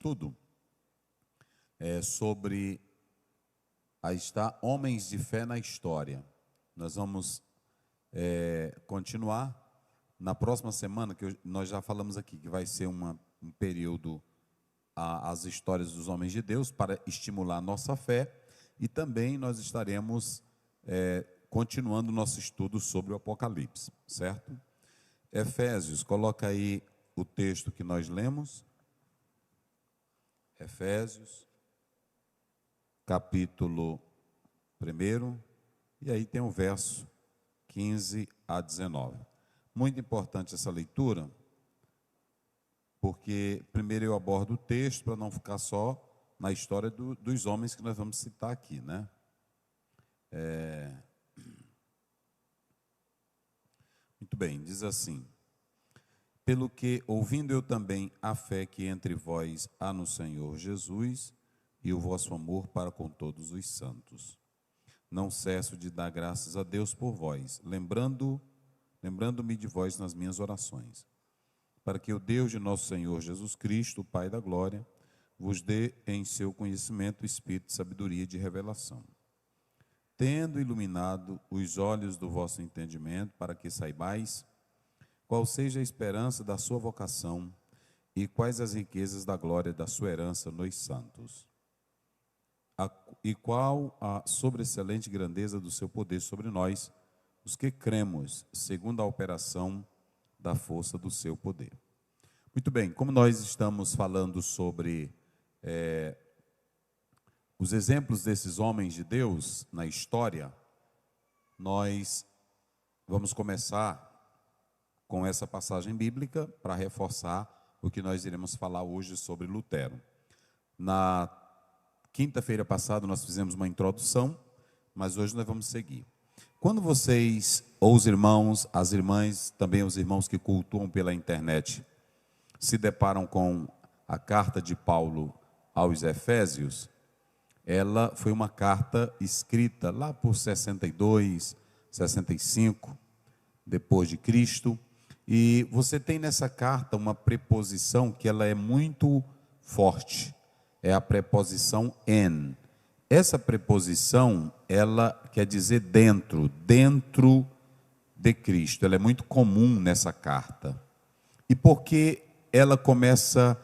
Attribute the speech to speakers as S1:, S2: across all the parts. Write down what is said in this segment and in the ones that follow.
S1: Tudo sobre homens de fé na história. Nós vamos continuar na próxima semana, nós já falamos aqui que vai ser um período as histórias dos homens de Deus para estimular a nossa fé, e também nós estaremos continuando o nosso estudo sobre o Apocalipse, certo? Efésios, coloca aí o texto que nós lemos. Efésios, capítulo 1, e aí tem o verso 15 a 19. Muito importante essa leitura, porque primeiro eu abordo o texto para não ficar só na história dos homens que nós vamos citar aqui, né? Muito bem, diz assim: pelo que, ouvindo eu também a fé que entre vós há no Senhor Jesus, e o vosso amor para com todos os santos, não cesso de dar graças a Deus por vós, lembrando-me de vós nas minhas orações, para que o Deus de nosso Senhor Jesus Cristo, o Pai da glória, vos dê em seu conhecimento o espírito de sabedoria e de revelação, tendo iluminado os olhos do vosso entendimento, para que saibais qual seja a esperança da sua vocação e quais as riquezas da glória da sua herança nos santos, e qual a sobreexcelente grandeza do seu poder sobre nós, os que cremos, segundo a operação da força do seu poder. Muito bem, como nós estamos falando sobre os exemplos desses homens de Deus na história, nós vamos começar com essa passagem bíblica para reforçar o que nós iremos falar hoje sobre Lutero. Na quinta-feira passada nós fizemos uma introdução, mas hoje nós vamos seguir. Quando vocês, ou os irmãos, as irmãs, também os irmãos que cultuam pela internet, se deparam com a carta de Paulo aos Efésios, ela foi uma carta escrita lá por 62, 65, depois de Cristo, e você tem nessa carta uma preposição que ela é muito forte, é a preposição en. Essa preposição, ela quer dizer dentro de Cristo, ela é muito comum nessa carta. E por que ela começa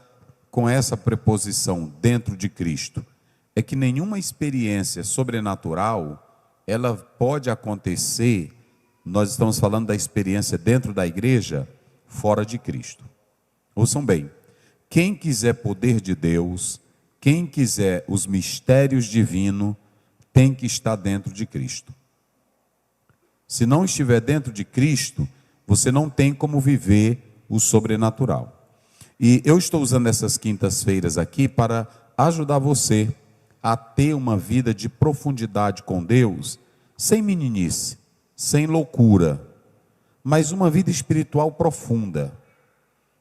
S1: com essa preposição dentro de Cristo? É que nenhuma experiência sobrenatural, ela pode acontecer, nós estamos falando da experiência dentro da igreja, fora de Cristo. Ouçam bem, quem quiser poder de Deus, quem quiser os mistérios divinos, tem que estar dentro de Cristo. Se não estiver dentro de Cristo, você não tem como viver o sobrenatural. E eu estou usando essas quintas-feiras aqui para ajudar você a ter uma vida de profundidade com Deus, sem meninice, sem loucura, mas uma vida espiritual profunda.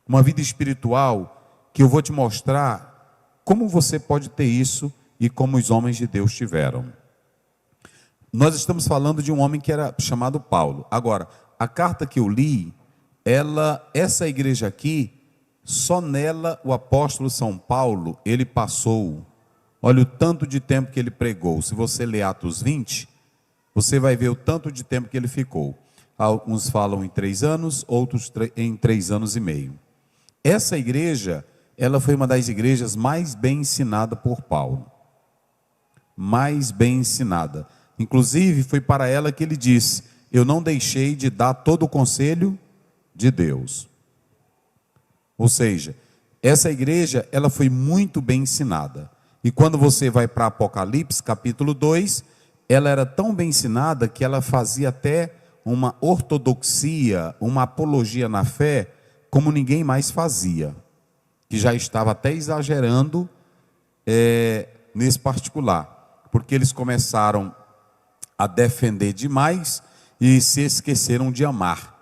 S1: Uma vida espiritual que eu vou te mostrar como você pode ter isso e como os homens de Deus tiveram. Nós estamos falando de um homem que era chamado Paulo. Agora, a carta que eu li, essa igreja aqui, só nela o apóstolo São Paulo, ele passou, olha o tanto de tempo que ele pregou. Se você ler Atos 20, você vai ver o tanto de tempo que ele ficou. Alguns falam em 3 anos, outros em 3 anos e meio. Essa igreja, ela foi uma das igrejas mais bem ensinada por Paulo. Mais bem ensinada. Inclusive, foi para ela que ele disse: eu não deixei de dar todo o conselho de Deus. Ou seja, essa igreja, ela foi muito bem ensinada. E quando você vai para Apocalipse, capítulo 2, ela era tão bem ensinada que ela fazia até uma ortodoxia, uma apologia na fé, como ninguém mais fazia. Que já estava até exagerando nesse particular. Porque eles começaram a defender demais e se esqueceram de amar.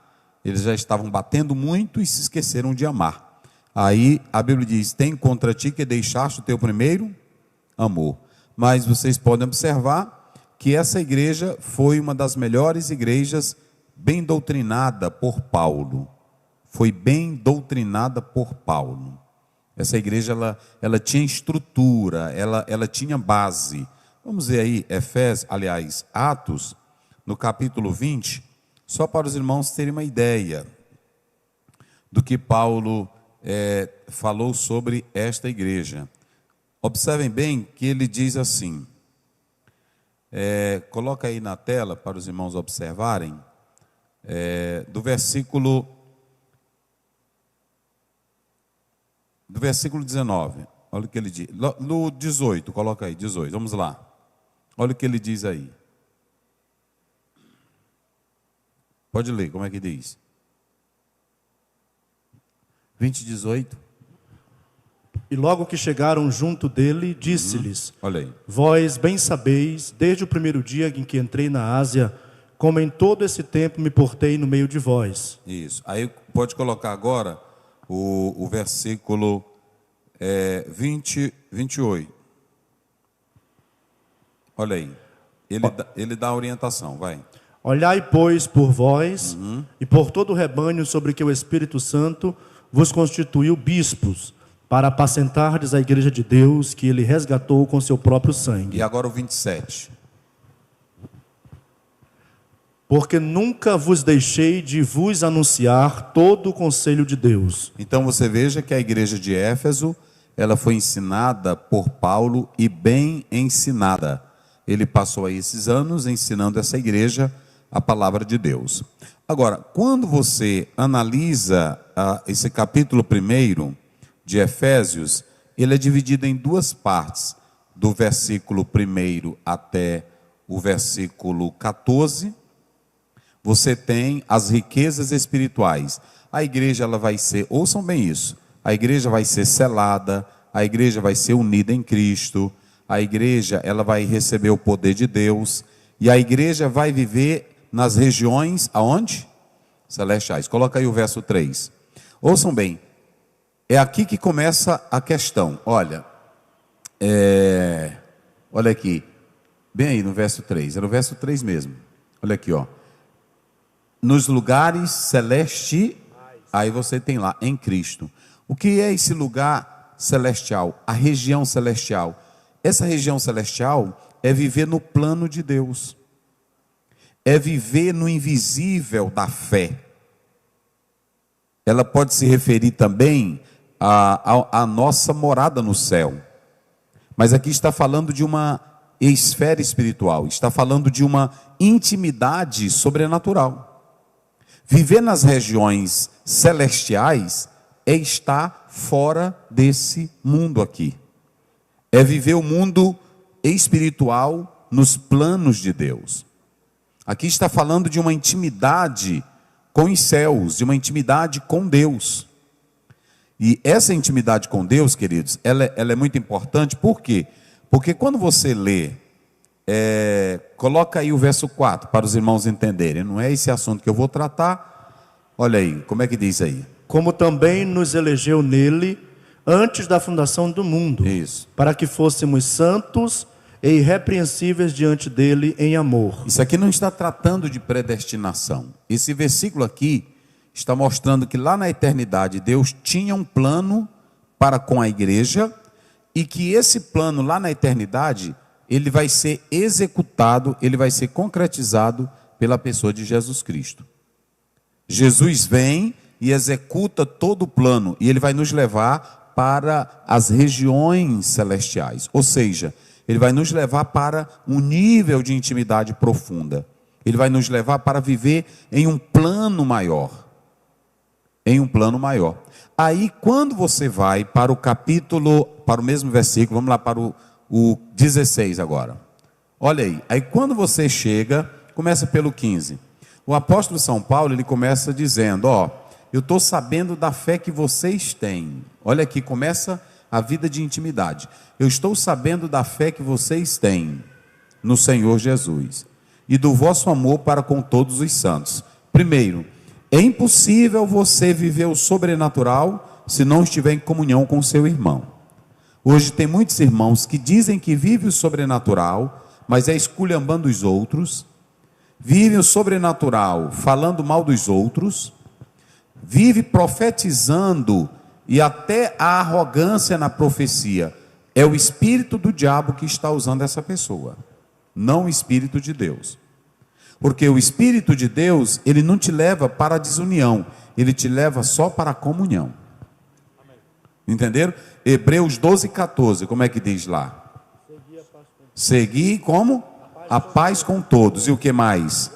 S1: Eles já estavam batendo muito e se esqueceram de amar. Aí a Bíblia diz: tem contra ti que deixaste o teu primeiro amor. Mas vocês podem observar que essa igreja foi uma das melhores igrejas bem doutrinada por Paulo. Foi bem doutrinada por Paulo. Essa igreja, ela tinha estrutura, ela tinha base. Vamos ver aí, Atos, no capítulo 20, só para os irmãos terem uma ideia do que Paulo falou sobre esta igreja. Observem bem que ele diz assim, coloca aí na tela para os irmãos observarem, do versículo 19, olha o que ele diz, no 18, coloca aí, 18, vamos lá, olha o que ele diz aí, pode ler, como é que diz? 20, 18.
S2: E logo que chegaram junto dele, disse-lhes,
S1: olha aí.
S2: Vós bem sabeis, desde o primeiro dia em que entrei na Ásia, como em todo esse tempo me portei no meio de vós.
S1: Isso, aí pode colocar agora o versículo 28. Olha aí, ele dá a orientação, vai.
S2: Olhai, pois, por vós e por todo o rebanho sobre que o Espírito Santo vos constituiu bispos, para apacentardes a igreja de Deus, que ele resgatou com seu próprio sangue.
S1: E agora o 27.
S2: Porque nunca vos deixei de vos anunciar todo o conselho de Deus.
S1: Então você veja que a igreja de Éfeso, ela foi ensinada por Paulo e bem ensinada. Ele passou aí esses anos ensinando essa igreja a palavra de Deus. Agora, quando você analisa esse capítulo 1 de Efésios, ele é dividido em duas partes, do versículo 1 até o versículo 14, você tem as riquezas espirituais. A igreja, ela vai ser, ouçam bem isso, a igreja vai ser selada, a igreja vai ser unida em Cristo, a igreja, ela vai receber o poder de Deus, e a igreja vai viver nas regiões, aonde? Celestiais. Coloca aí o verso 3. Ouçam bem, é aqui que começa a questão. Olha, olha aqui, bem aí no verso 3, é no verso 3 mesmo. Olha aqui, ó. Nos lugares celestes, aí você tem lá, em Cristo. O que é esse lugar celestial? A região celestial. Essa região celestial é viver no plano de Deus. É viver no invisível da fé. Ela pode se referir também à nossa morada no céu. Mas aqui está falando de uma esfera espiritual, está falando de uma intimidade sobrenatural. Viver nas regiões celestiais é estar fora desse mundo aqui. É viver o mundo espiritual nos planos de Deus. Aqui está falando de uma intimidade com os céus, de uma intimidade com Deus. E essa intimidade com Deus, queridos, ela é muito importante. Por quê? Porque quando você lê, coloca aí o verso 4 para os irmãos entenderem. Não é esse assunto que eu vou tratar. Olha aí, como é que diz aí?
S2: Como também nos elegeu nele antes da fundação do mundo.
S1: Isso.
S2: Para que fôssemos santos e irrepreensíveis diante dele em amor.
S1: Isso aqui não está tratando de predestinação. Esse versículo aqui está mostrando que lá na eternidade Deus tinha um plano para com a igreja e que esse plano lá na eternidade ele vai ser executado, ele vai ser concretizado pela pessoa de Jesus Cristo. Jesus vem e executa todo o plano e ele vai nos levar para as regiões celestiais, ou seja, ele vai nos levar para um nível de intimidade profunda. Ele vai nos levar para viver em um plano maior. Em um plano maior. Aí, quando você vai para o capítulo, para o mesmo versículo, vamos lá para o 16 agora. Olha aí. Aí, quando você chega, começa pelo 15. O apóstolo São Paulo, ele começa dizendo, eu estou sabendo da fé que vocês têm. Olha aqui, começa a vida de intimidade. Eu estou sabendo da fé que vocês têm no Senhor Jesus e do vosso amor para com todos os santos. Primeiro, é impossível você viver o sobrenatural se não estiver em comunhão com seu irmão. Hoje tem muitos irmãos que dizem que vivem o sobrenatural, mas é esculhambando os outros, vivem o sobrenatural falando mal dos outros, vive profetizando e até a arrogância na profecia. É o espírito do diabo que está usando essa pessoa, não o espírito de Deus. Porque o espírito de Deus, ele não te leva para a desunião, ele te leva só para a comunhão. Entenderam? Hebreus 12, 14, como é que diz lá? Seguir como? A paz com todos. E o que mais?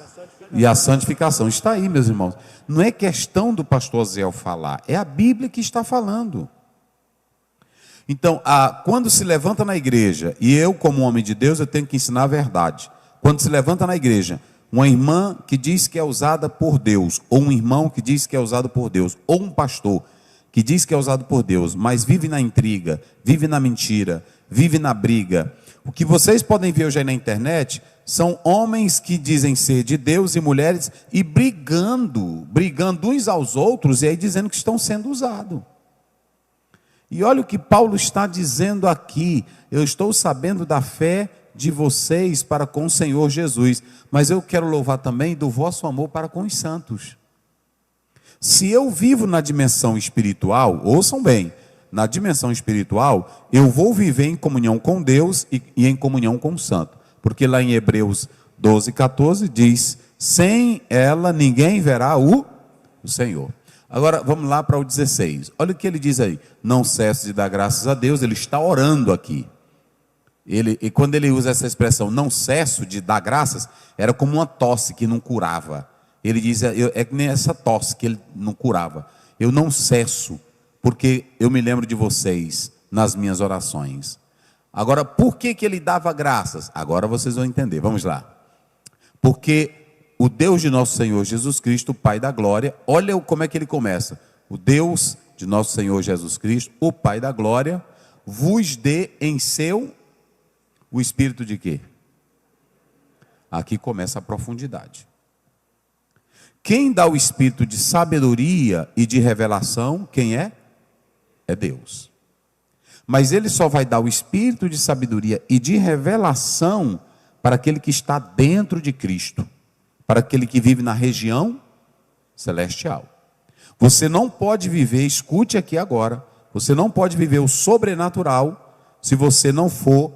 S1: E a santificação. Está aí, meus irmãos. Não é questão do pastor Zéu falar, é a Bíblia que está falando. Então, quando se levanta na igreja, e eu como homem de Deus, eu tenho que ensinar a verdade. Quando se levanta na igreja, uma irmã que diz que é usada por Deus, ou um irmão que diz que é usado por Deus, ou um pastor que diz que é usado por Deus, mas vive na intriga, vive na mentira, vive na briga. O que vocês podem ver hoje aí na internet são homens que dizem ser de Deus e mulheres e brigando uns aos outros e aí dizendo que estão sendo usados. E olha o que Paulo está dizendo aqui: eu estou sabendo da fé de vocês para com o Senhor Jesus, mas eu quero louvar também do vosso amor para com os santos. Se eu vivo na dimensão espiritual, ouçam bem, na dimensão espiritual, eu vou viver em comunhão com Deus e em comunhão com o santo. Porque lá em Hebreus 12, 14 diz: sem ela ninguém verá o Senhor. Agora vamos lá para o 16. Olha o que ele diz aí: não cesse de dar graças a Deus. Ele está orando aqui. E quando ele usa essa expressão, não cesso de dar graças, era como uma tosse que não curava. Ele diz, é que nem essa tosse que ele não curava. Eu não cesso, porque eu me lembro de vocês nas minhas orações. Agora, por que ele dava graças? Agora vocês vão entender, vamos lá. Porque o Deus de nosso Senhor Jesus Cristo, o Pai da glória, olha como é que ele começa. O Deus de nosso Senhor Jesus Cristo, o Pai da glória, vos dê em seu, o espírito de quê? Aqui começa a profundidade. Quem dá o espírito de sabedoria e de revelação, quem é? É Deus. Mas ele só vai dar o espírito de sabedoria e de revelação para aquele que está dentro de Cristo, para aquele que vive na região celestial. Você não pode viver, escute aqui agora, você não pode viver o sobrenatural se você não for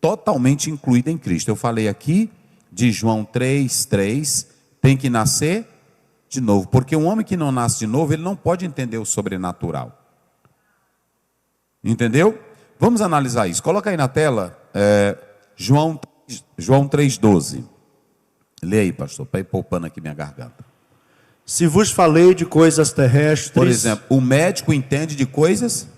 S1: totalmente incluído em Cristo. Eu falei aqui de João 3:3, tem que nascer de novo, porque um homem que não nasce de novo, ele não pode entender o sobrenatural. Entendeu? Vamos analisar isso. Coloca aí na tela, João 3:12. Lê aí, pastor, para ir poupando aqui minha garganta.
S2: Se vos falei de coisas terrestres...
S1: Por exemplo, o médico entende de coisas?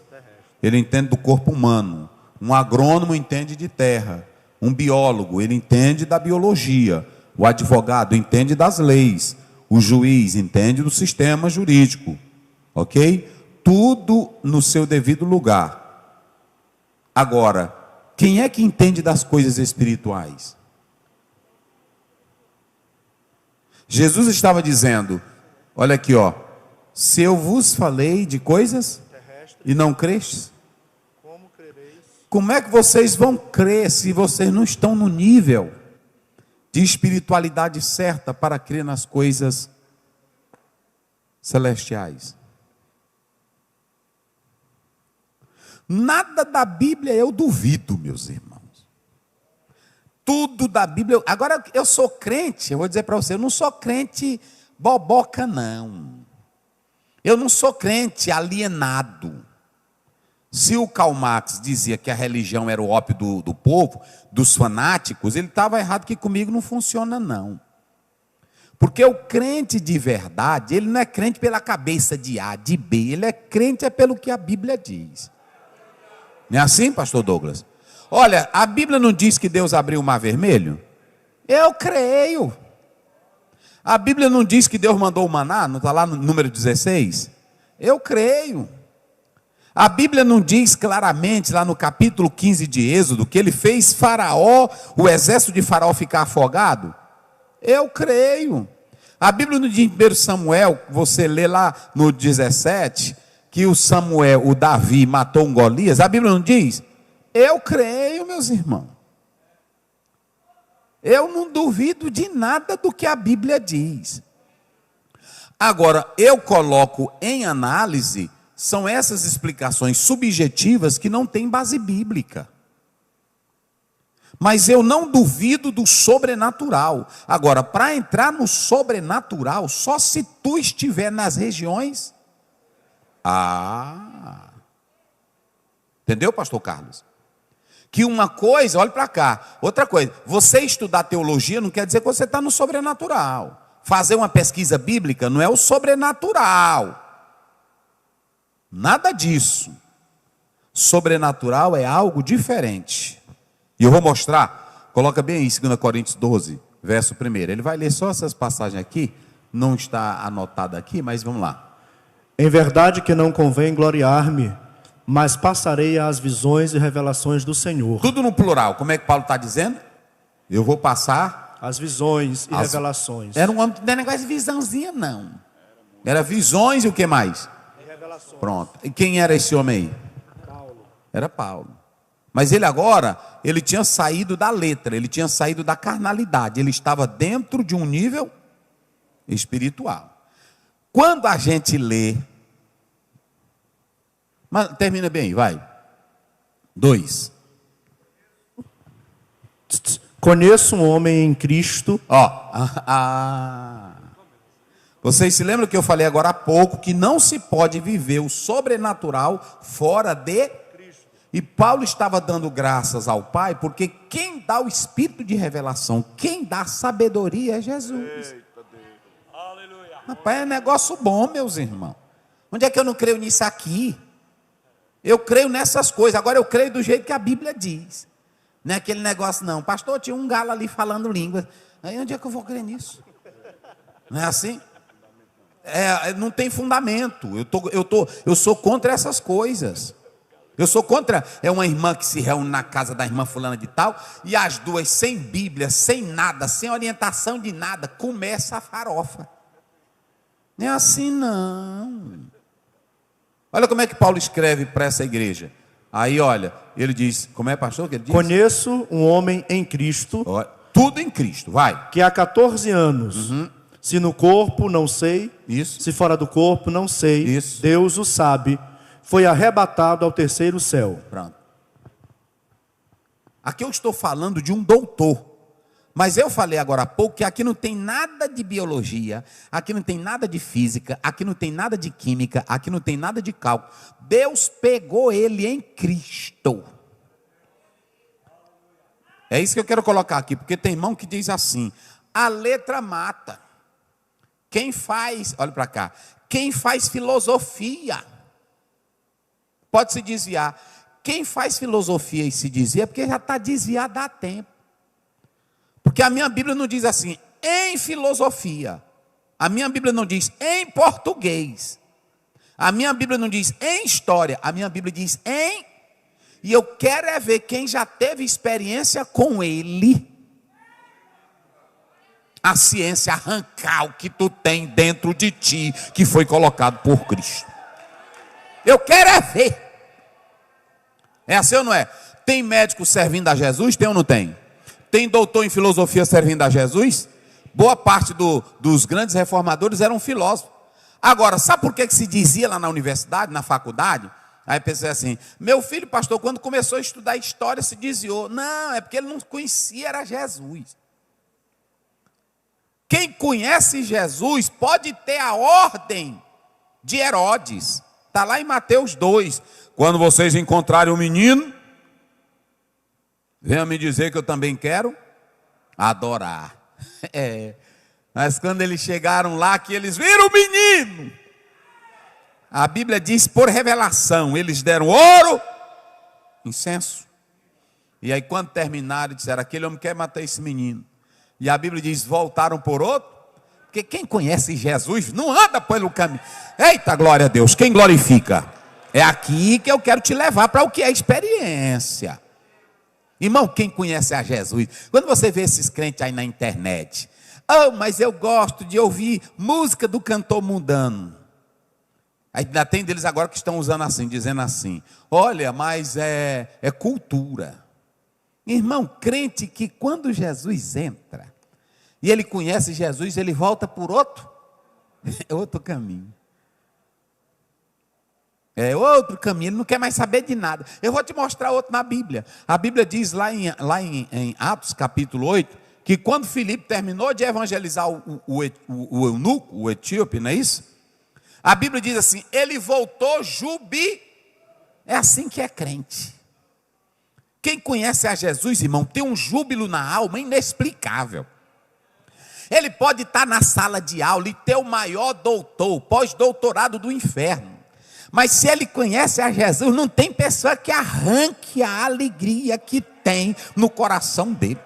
S1: Ele entende do corpo humano. Um agrônomo entende de terra. Um biólogo, ele entende da biologia. O advogado entende das leis. O juiz entende do sistema jurídico. Ok? Tudo no seu devido lugar. Agora, quem é que entende das coisas espirituais? Jesus estava dizendo, olha aqui, ó, se eu vos falei de coisas e não crestes,
S2: como crereis?
S1: Como é que vocês vão crer se vocês não estão no nível de espiritualidade certa para crer nas coisas celestiais? Nada da Bíblia eu duvido, meus irmãos. Tudo da Bíblia. Agora eu sou crente, eu vou dizer para você, eu não sou crente boboca, não. Eu não sou crente alienado. Se o Karl Marx dizia que a religião era o ópio do povo, dos fanáticos, ele estava errado, que comigo não funciona, não. Porque o crente de verdade, ele não é crente pela cabeça de A, de B, ele é crente pelo que a Bíblia diz. Não é assim, pastor Douglas? Olha, a Bíblia não diz que Deus abriu o mar vermelho? Eu creio. A Bíblia não diz que Deus mandou o maná? Não está lá no número 16? Eu creio. A Bíblia não diz claramente, lá no capítulo 15 de Êxodo, que ele fez Faraó, o exército de Faraó ficar afogado? Eu creio. A Bíblia não diz em 1 Samuel, você lê lá no 17, que o Davi matou um Golias. A Bíblia não diz? Eu creio, meus irmãos. Eu não duvido de nada do que a Bíblia diz. Agora, eu coloco em análise são essas explicações subjetivas que não têm base bíblica. Mas eu não duvido do sobrenatural. Agora, para entrar no sobrenatural, só se tu estiver nas regiões. Entendeu, pastor Carlos? Que uma coisa, olhe para cá, outra coisa, você estudar teologia não quer dizer que você está no sobrenatural. Fazer uma pesquisa bíblica não é o sobrenatural. Nada disso. Sobrenatural é algo diferente. E eu vou mostrar, coloca bem aí, 2 Coríntios 12, verso 1. Ele vai ler só essas passagens aqui, não está anotado aqui, mas vamos lá.
S2: Em verdade que não convém gloriar-me, mas passarei às visões e revelações do Senhor.
S1: Tudo no plural, como é que Paulo está dizendo? Eu vou passar
S2: as visões e revelações.
S1: Era um homem que não era negócio de visãozinha, não. Era visões e o que mais?
S2: E revelações.
S1: Pronto. E quem era esse homem aí?
S2: Paulo.
S1: Era Paulo. Mas ele agora, ele tinha saído da letra, ele tinha saído da carnalidade, ele estava dentro de um nível espiritual. Quando a gente lê, mas termina bem, vai. 2.
S2: Conheço um homem em Cristo.
S1: Vocês se lembram que eu falei agora há pouco que não se pode viver o sobrenatural fora de Cristo. E Paulo estava dando graças ao Pai, porque quem dá o espírito de revelação, quem dá a sabedoria é Jesus. Aleluia. Rapaz, é negócio bom, meus irmãos. Onde é que eu não creio nisso aqui? Eu creio nessas coisas, agora eu creio do jeito que a Bíblia diz. Não é aquele negócio não, pastor, tinha um galo ali falando línguas. Aí onde é que eu vou crer nisso? Não é assim? Não tem fundamento. Eu sou contra essas coisas. Eu sou contra, uma irmã que se reúne na casa da irmã fulana de tal, e as duas sem Bíblia, sem nada, sem orientação de nada, começa a farofa. Não é assim não. Olha como é que Paulo escreve para essa igreja. Aí olha, ele diz, como é pastor que ele diz?
S2: Conheço um homem em Cristo.
S1: Tudo em Cristo, vai.
S2: Que há 14 anos, se no corpo não sei,
S1: isso.
S2: Se fora do corpo não sei,
S1: isso.
S2: Deus o sabe, foi arrebatado ao terceiro céu.
S1: Pronto. Aqui eu estou falando de um doutor. Mas eu falei agora há pouco que aqui não tem nada de biologia, aqui não tem nada de física, aqui não tem nada de química, aqui não tem nada de cálculo. Deus pegou ele em Cristo. É isso que eu quero colocar aqui, porque tem irmão que diz assim, a letra mata. Quem faz, olha para cá, quem faz filosofia pode se desviar. Quem faz filosofia e se desvia é porque já está desviado há tempo. Porque a minha Bíblia não diz assim, em filosofia. A minha Bíblia não diz em português. A minha Bíblia não diz em história. A minha Bíblia diz em... E eu quero é ver quem já teve experiência com ele. A ciência arrancar o que tu tem dentro de ti, que foi colocado por Cristo. Eu quero é ver. É assim ou não é? Tem médico servindo a Jesus? Tem ou não tem? Tem doutor em filosofia servindo a Jesus? Boa parte dos grandes reformadores eram filósofos. Agora, sabe por que se dizia lá na universidade, na faculdade? Aí pensei assim, meu filho pastor, quando começou a estudar história se desviou. Não, é porque ele não conhecia, era Jesus. Quem conhece Jesus pode ter a ordem de Herodes. Está lá em Mateus 2. Quando vocês encontrarem o menino, venha me dizer que eu também quero adorar. Mas quando eles chegaram lá, que eles viram o menino, a Bíblia diz, por revelação, eles deram ouro, incenso. E aí quando terminaram, disseram, aquele homem quer matar esse menino. E a Bíblia diz, voltaram por outro. Porque quem conhece Jesus não anda pelo caminho. Eita, glória a Deus, quem glorifica? É aqui que eu quero te levar para o que é experiência. Irmão, quem conhece a Jesus? Quando você vê esses crentes aí na internet, mas eu gosto de ouvir música do cantor mundano. Ainda tem deles agora que estão usando assim, dizendo assim, olha, mas é cultura. Irmão, crente que quando Jesus entra, e ele conhece Jesus, ele volta por outro caminho. É outro caminho, ele não quer mais saber de nada. Eu vou te mostrar outro na Bíblia. A Bíblia diz lá em Atos capítulo 8, que quando Filipe terminou de evangelizar o eunuco, o etíope, não é isso? A Bíblia diz assim, ele voltou jubi. É assim que é crente. Quem conhece a Jesus, irmão, tem um júbilo na alma inexplicável. Ele pode estar na sala de aula e ter o maior doutor, pós-doutorado do inferno. Mas se ele conhece a Jesus, não tem pessoa que arranque a alegria que tem no coração dele.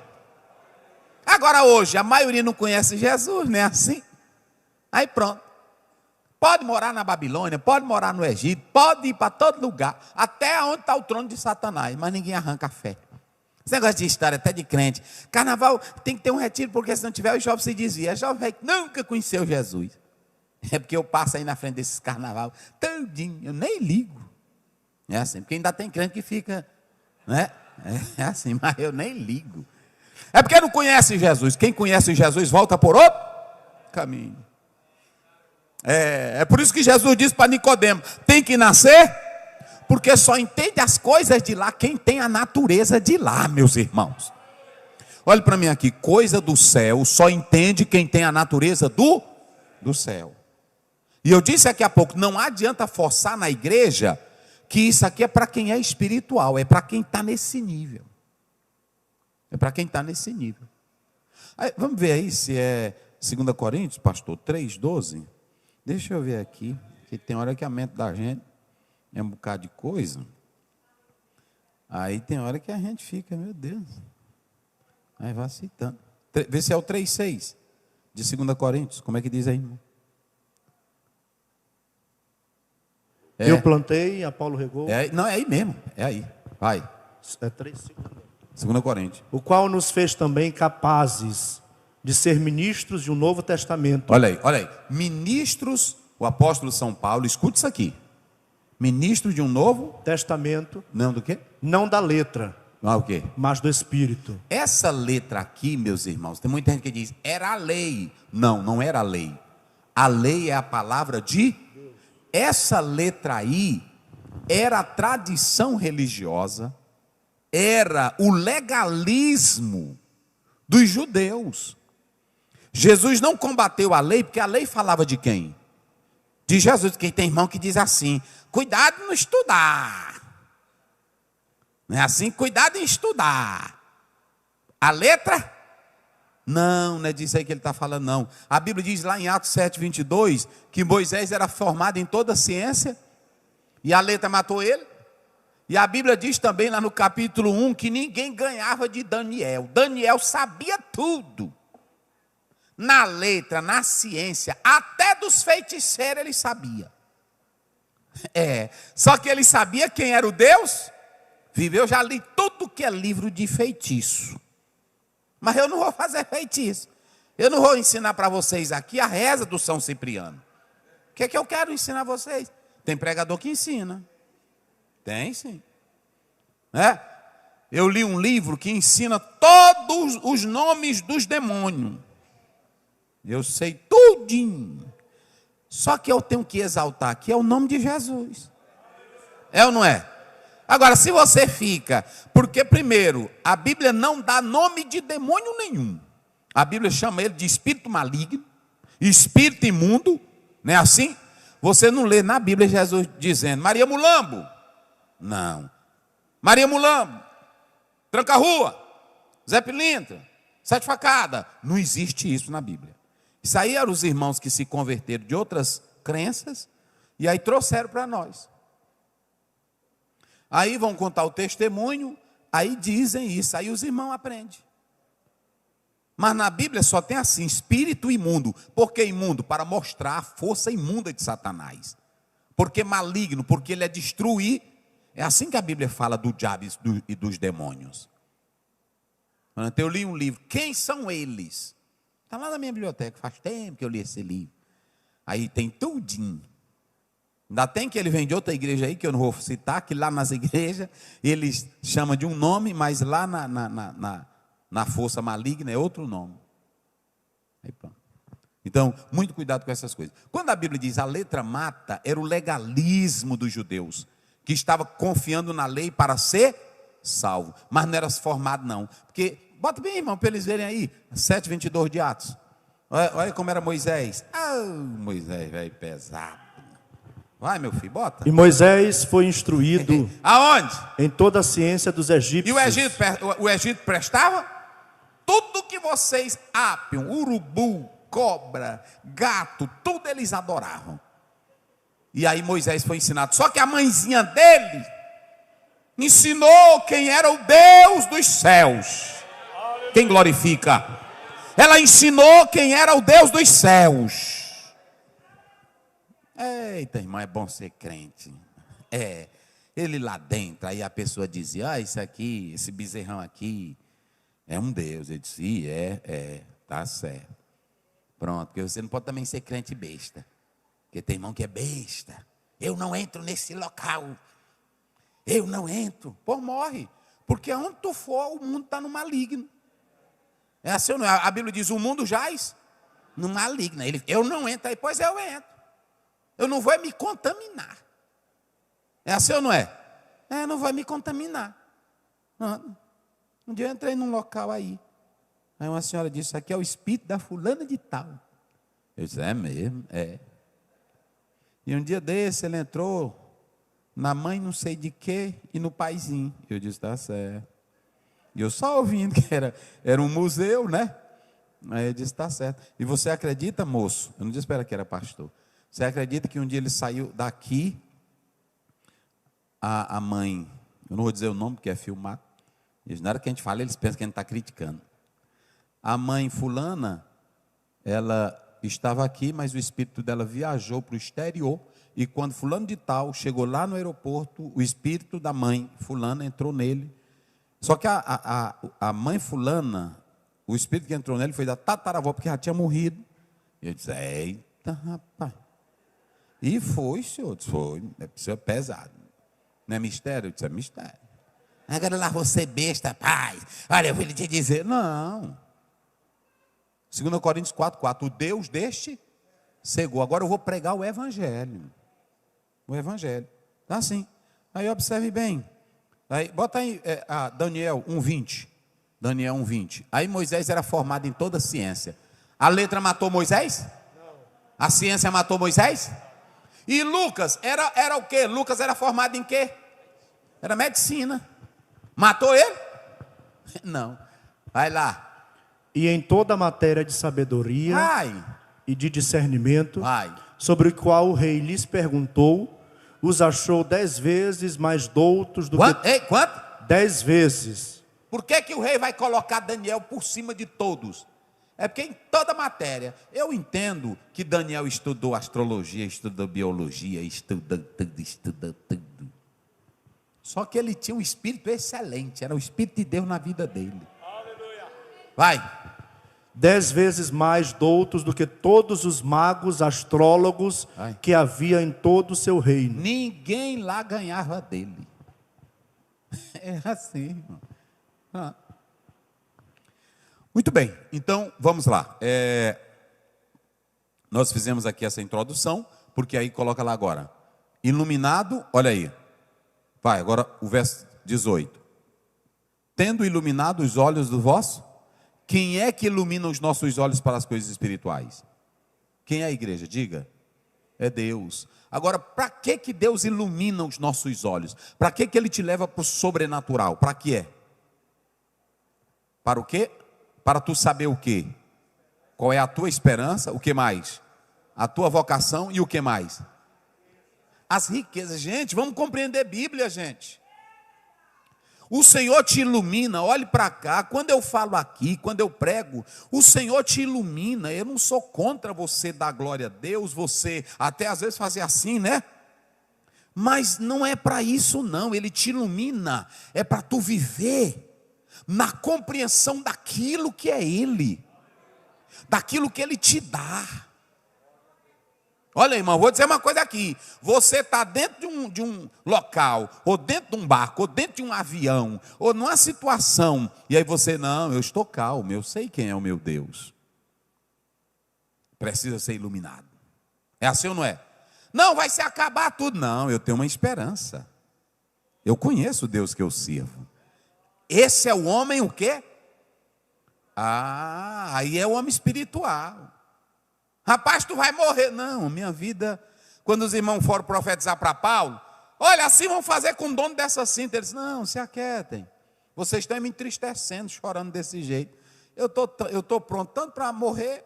S1: Agora hoje, a maioria não conhece Jesus, não é assim? Aí pronto. Pode morar na Babilônia, pode morar no Egito, pode ir para todo lugar, até onde está o trono de Satanás, mas ninguém arranca a fé. Esse negócio de história até de crente. Carnaval tem que ter um retiro, porque se não tiver, o jovem se desvia. Jovem nunca conheceu Jesus. É porque eu passo aí na frente desses carnaval, todinho, eu nem ligo. É assim, porque ainda tem crente que fica, né? É assim, mas eu nem ligo. É porque não conhece Jesus. Quem conhece Jesus volta por outro caminho. É por isso que Jesus disse para Nicodemo, tem que nascer, porque só entende as coisas de lá quem tem a natureza de lá, meus irmãos. Olhe para mim aqui, coisa do céu só entende quem tem a natureza do céu. E eu disse aqui há pouco, não adianta forçar na igreja que isso aqui é para quem é espiritual, é para quem está nesse nível. É para quem está nesse nível. Aí, vamos ver aí se é 2 Coríntios, pastor, 3:12. Deixa eu ver aqui, que tem hora que a mente da gente é um bocado de coisa. Aí tem hora que a gente fica, meu Deus. Aí vai citando. Vê se é o 3:6 de 2 Coríntios. Como é que diz aí, irmão?
S2: Eu plantei, Apolo regou.
S1: Não, é aí mesmo. É aí. Vai.
S2: É 3:5.
S1: 2 Coríntios.
S2: O qual nos fez também capazes de ser ministros de um novo testamento.
S1: Olha aí. Ministros, o apóstolo São Paulo, escute isso aqui. Ministros de um novo
S2: testamento.
S1: Não do quê?
S2: Não da letra.
S1: O quê?
S2: Mas do Espírito.
S1: Essa letra aqui, meus irmãos, tem muita gente que diz, era a lei. Não, não era a lei. A lei é a palavra de Deus. Essa letra aí era a tradição religiosa, era o legalismo dos judeus. Jesus não combateu a lei, porque a lei falava de quem? De Jesus. Quem tem irmão que diz assim, cuidado em não estudar. Não é assim? Cuidado em estudar. A letra? Não é disso aí que ele está falando, não. A Bíblia diz lá em Atos 7:22, que Moisés era formado em toda a ciência, e a letra matou ele. E a Bíblia diz também lá no capítulo 1, que ninguém ganhava de Daniel. Daniel sabia tudo. Na letra, na ciência, até dos feiticeiros ele sabia. Só que ele sabia quem era o Deus. Eu já li tudo que é livro de feitiço. Mas eu não vou fazer feitiço. Eu não vou ensinar para vocês aqui a reza do São Cipriano. O que é que eu quero ensinar a vocês? Tem pregador que ensina. Tem sim. Eu li um livro que ensina todos os nomes dos demônios. Eu sei tudinho. Só que eu tenho que exaltar aqui é o nome de Jesus. É ou não é? Agora, se você fica... Porque, primeiro, a Bíblia não dá nome de demônio nenhum. A Bíblia chama ele de espírito maligno, espírito imundo, não é assim? Você não lê na Bíblia Jesus dizendo, Maria Mulambo. Não. Maria Mulambo, tranca a rua, Zé Pilintra, sete facadas. Não existe isso na Bíblia. Isso aí eram os irmãos que se converteram de outras crenças e aí trouxeram para nós. Aí vão contar o testemunho, aí dizem isso, aí os irmãos aprendem. Mas na Bíblia só tem assim, espírito imundo. Por que imundo? Para mostrar a força imunda de Satanás. Porque maligno, porque ele é destruir. É assim que a Bíblia fala do diabo e dos demônios. Eu li um livro, quem são eles? Está lá na minha biblioteca, faz tempo que eu li esse livro. Aí tem tudinho. Ainda tem que ele vem de outra igreja aí, que eu não vou citar, que lá nas igrejas, eles chamam de um nome, mas lá na força maligna é outro nome. Aí pronto. Então, muito cuidado com essas coisas. Quando a Bíblia diz a letra mata, era o legalismo dos judeus, que estava confiando na lei para ser salvo, mas não era formado não. Porque, bota bem, irmão, para eles verem aí, 7:22 de Atos. Olha como era Moisés. Moisés, velho, pesado. Vai, meu filho, bota.
S2: E Moisés foi instruído
S1: aonde?
S2: Em toda a ciência dos egípcios.
S1: E o Egito prestava? Tudo que vocês, ápio, urubu, cobra, gato, tudo eles adoravam. E aí Moisés foi ensinado. Só que a mãezinha dele ensinou quem era o Deus dos céus. Quem glorifica? Ela ensinou quem era o Deus dos céus. Eita, irmão, é bom ser crente. Ele lá dentro, aí a pessoa dizia, isso aqui, esse bezerrão aqui, é um Deus. Ele disse, tá certo. Pronto, porque você não pode também ser crente besta. Porque tem irmão que é besta. Eu não entro nesse local. Eu não entro. Pô, morre. Porque onde tu for, o mundo está no maligno. É assim ou não é? A Bíblia diz, o mundo jaz no maligno. Eu não entro aí, pois eu entro. Eu não vou me contaminar. É assim ou não é? Não vai me contaminar. Um dia eu entrei num local aí. Aí uma senhora disse, isso aqui é o espírito da fulana de tal. Eu disse, é mesmo? É. E um dia desse ele entrou na mãe não sei de quê e no paizinho. Eu disse, tá certo. E eu só ouvindo que era um museu, né? Aí eu disse, tá certo. E você acredita, moço? Eu não disse para que era pastor. Você acredita que um dia ele saiu daqui, a mãe, eu não vou dizer o nome porque é filmado, na hora que a gente fala, eles pensam que a gente está criticando. A mãe fulana, ela estava aqui, mas o espírito dela viajou para o exterior, e quando fulano de tal chegou lá no aeroporto, o espírito da mãe fulana entrou nele. Só que a mãe fulana, o espírito que entrou nele foi da tataravó, porque já tinha morrido. E eu disse, eita rapaz. E foi, senhor, foi, é pesado. Não é mistério? Eu disse, é mistério. Agora lá você besta, pai. Olha, eu vou lhe te dizer, não. 2 Coríntios 4:4, o Deus deste cegou. Agora eu vou pregar o evangelho. O evangelho. Tá assim. Aí observe bem. Aí, bota aí Daniel 1:20. Daniel 1:20. Aí Moisés era formado em toda a ciência. A letra matou Moisés? Não. A ciência matou Moisés? E Lucas era o quê? Lucas era formado em quê? Era medicina. Matou ele? Não. Vai lá.
S2: E em toda a matéria de sabedoria e de discernimento, sobre o qual o rei lhes perguntou, os achou 10 vezes mais doutos do que...
S1: Ei, quanto?
S2: 10 vezes.
S1: Por que o rei vai colocar Daniel por cima de todos? É porque em toda matéria, eu entendo que Daniel estudou astrologia, estudou biologia, estudou tudo. Só que ele tinha um espírito excelente, era o Espírito de Deus na vida dele. Aleluia. Vai.
S2: 10 vezes mais doutos do que todos os magos, astrólogos que havia em todo o seu reino.
S1: Ninguém lá ganhava dele. É assim, irmão. Muito bem, então vamos lá. Nós fizemos aqui essa introdução, porque aí coloca lá agora. Iluminado, olha aí. Vai, agora o verso 18. Tendo iluminado os olhos do vosso, quem é que ilumina os nossos olhos para as coisas espirituais? Quem é a igreja? Diga. É Deus. Agora, para que Deus ilumina os nossos olhos? Para que Ele te leva para o sobrenatural? Para que é? Para o quê? Para tu saber o quê? Qual é a tua esperança? O que mais? A tua vocação e o que mais? As riquezas. Gente, vamos compreender a Bíblia, gente. O Senhor te ilumina, olhe para cá. Quando eu falo aqui, quando eu prego, o Senhor te ilumina. Eu não sou contra você dar glória a Deus, você até às vezes fazer assim, né? Mas não é para isso não, Ele te ilumina, é para tu viver na compreensão daquilo que é Ele, daquilo que Ele te dá. Olha, irmão, vou dizer uma coisa aqui. Você está dentro de um local, ou dentro de um barco, ou dentro de um avião, ou numa situação, e aí você, não, eu estou calmo, eu sei quem é o meu Deus. precisa ser iluminado. É assim ou não é? Não, vai se acabar tudo. Não, eu tenho uma esperança. Eu conheço o Deus que eu sirvo. Esse é o homem o quê? Aí é o homem espiritual. Rapaz, tu vai morrer. Não, minha vida... Quando os irmãos foram profetizar para Paulo, olha, assim vão fazer com o dono dessa cinta. Eles, não, se aquietem. Vocês estão me entristecendo, chorando desse jeito. Eu estou pronto tanto para morrer,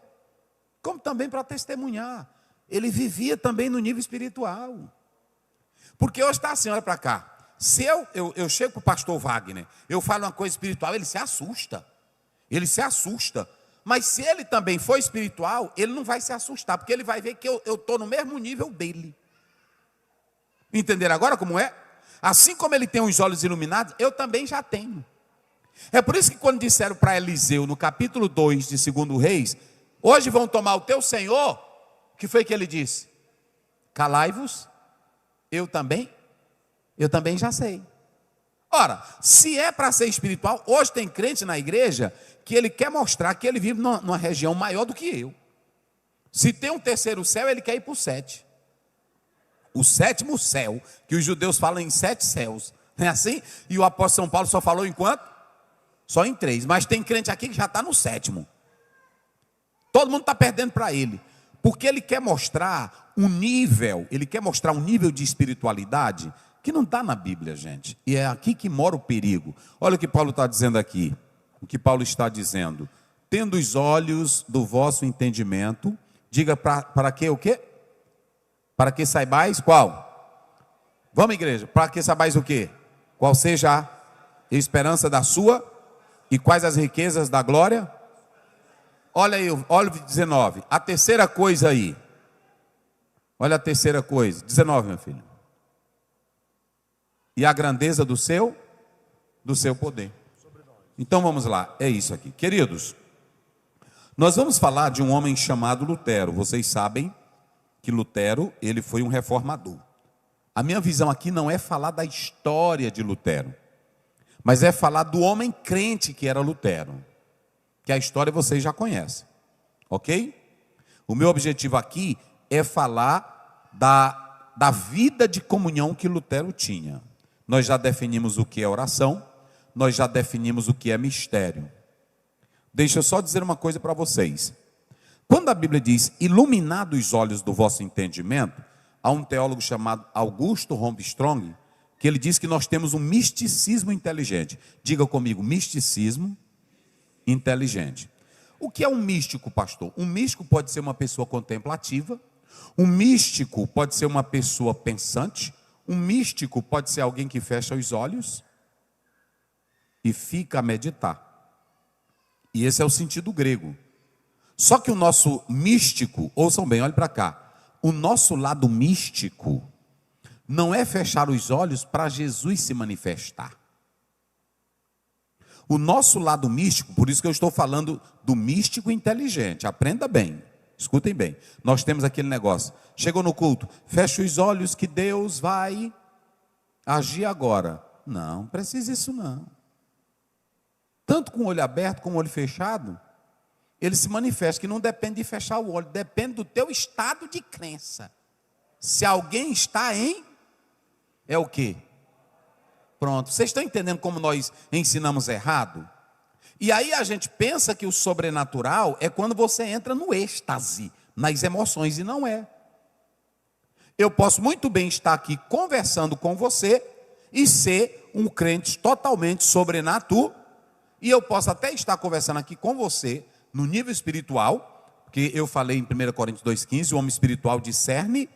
S1: como também para testemunhar. Ele vivia também no nível espiritual. Porque hoje está assim, olha para cá. Se eu chego para o pastor Wagner, eu falo uma coisa espiritual, ele se assusta. Ele se assusta. Mas se ele também for espiritual, ele não vai se assustar, porque ele vai ver que eu estou no mesmo nível dele. Entenderam agora como é? Assim como ele tem os olhos iluminados, eu também já tenho. É por isso que quando disseram para Eliseu, no capítulo 2 de 2 Reis, hoje vão tomar o teu senhor, o que foi que ele disse? Calai-vos, eu também já sei. Ora, se é para ser espiritual, hoje tem crente na igreja que ele quer mostrar que ele vive numa região maior do que eu. Se tem um terceiro céu, ele quer ir para o 7. O 7º céu, que os judeus falam em 7 céus, não é assim? E o apóstolo São Paulo só falou em quanto? Só em 3, mas tem crente aqui que já está no 7º. Todo mundo está perdendo para ele, porque ele quer mostrar um nível, de espiritualidade que não está na Bíblia, gente. E é aqui que mora o perigo. Olha o que Paulo está dizendo aqui. O que Paulo está dizendo. Tendo os olhos do vosso entendimento, diga para que o quê? Para que saibais qual? Vamos, igreja. Para que saibais o quê? Qual seja a esperança da sua e quais as riquezas da glória? Olha aí, olha o 19. A terceira coisa aí. Olha a terceira coisa. 19, meu filho. E a grandeza do seu poder. Então vamos lá, é isso aqui. Queridos, nós vamos falar de um homem chamado Lutero. Vocês sabem que Lutero, ele foi um reformador. A minha visão aqui não é falar da história de Lutero, mas é falar do homem crente que era Lutero, que a história vocês já conhecem, ok? O meu objetivo aqui é falar da vida de comunhão que Lutero tinha. Nós já definimos o que é oração, nós já definimos o que é mistério. Deixa eu só dizer uma coisa para vocês. Quando a Bíblia diz, iluminado os olhos do vosso entendimento, há um teólogo chamado Augusto Armstrong, que ele diz que nós temos um misticismo inteligente. Diga comigo, misticismo inteligente. O que é um místico, pastor? Um místico pode ser uma pessoa contemplativa, um místico pode ser uma pessoa pensante, um místico pode ser alguém que fecha os olhos e fica a meditar. E esse é o sentido grego. Só que o nosso místico, ouçam bem, olhem para cá. O nosso lado místico não é fechar os olhos para Jesus se manifestar. O nosso lado místico, por isso que eu estou falando do místico inteligente, aprenda bem. Escutem bem, nós temos aquele negócio, chegou no culto, fecha os olhos que Deus vai agir agora. Não precisa isso não. Tanto com o olho aberto como o olho fechado, ele se manifesta, que não depende de fechar o olho, depende do teu estado de crença. Se alguém está em, é o quê? Pronto, vocês estão entendendo como nós ensinamos errado? E aí a gente pensa que o sobrenatural é quando você entra no êxtase, nas emoções, e não é. Eu posso muito bem estar aqui conversando com você e ser um crente totalmente sobrenatural, e eu posso até estar conversando aqui com você no nível espiritual, porque eu falei em 1 Coríntios 2,15, o homem espiritual discerne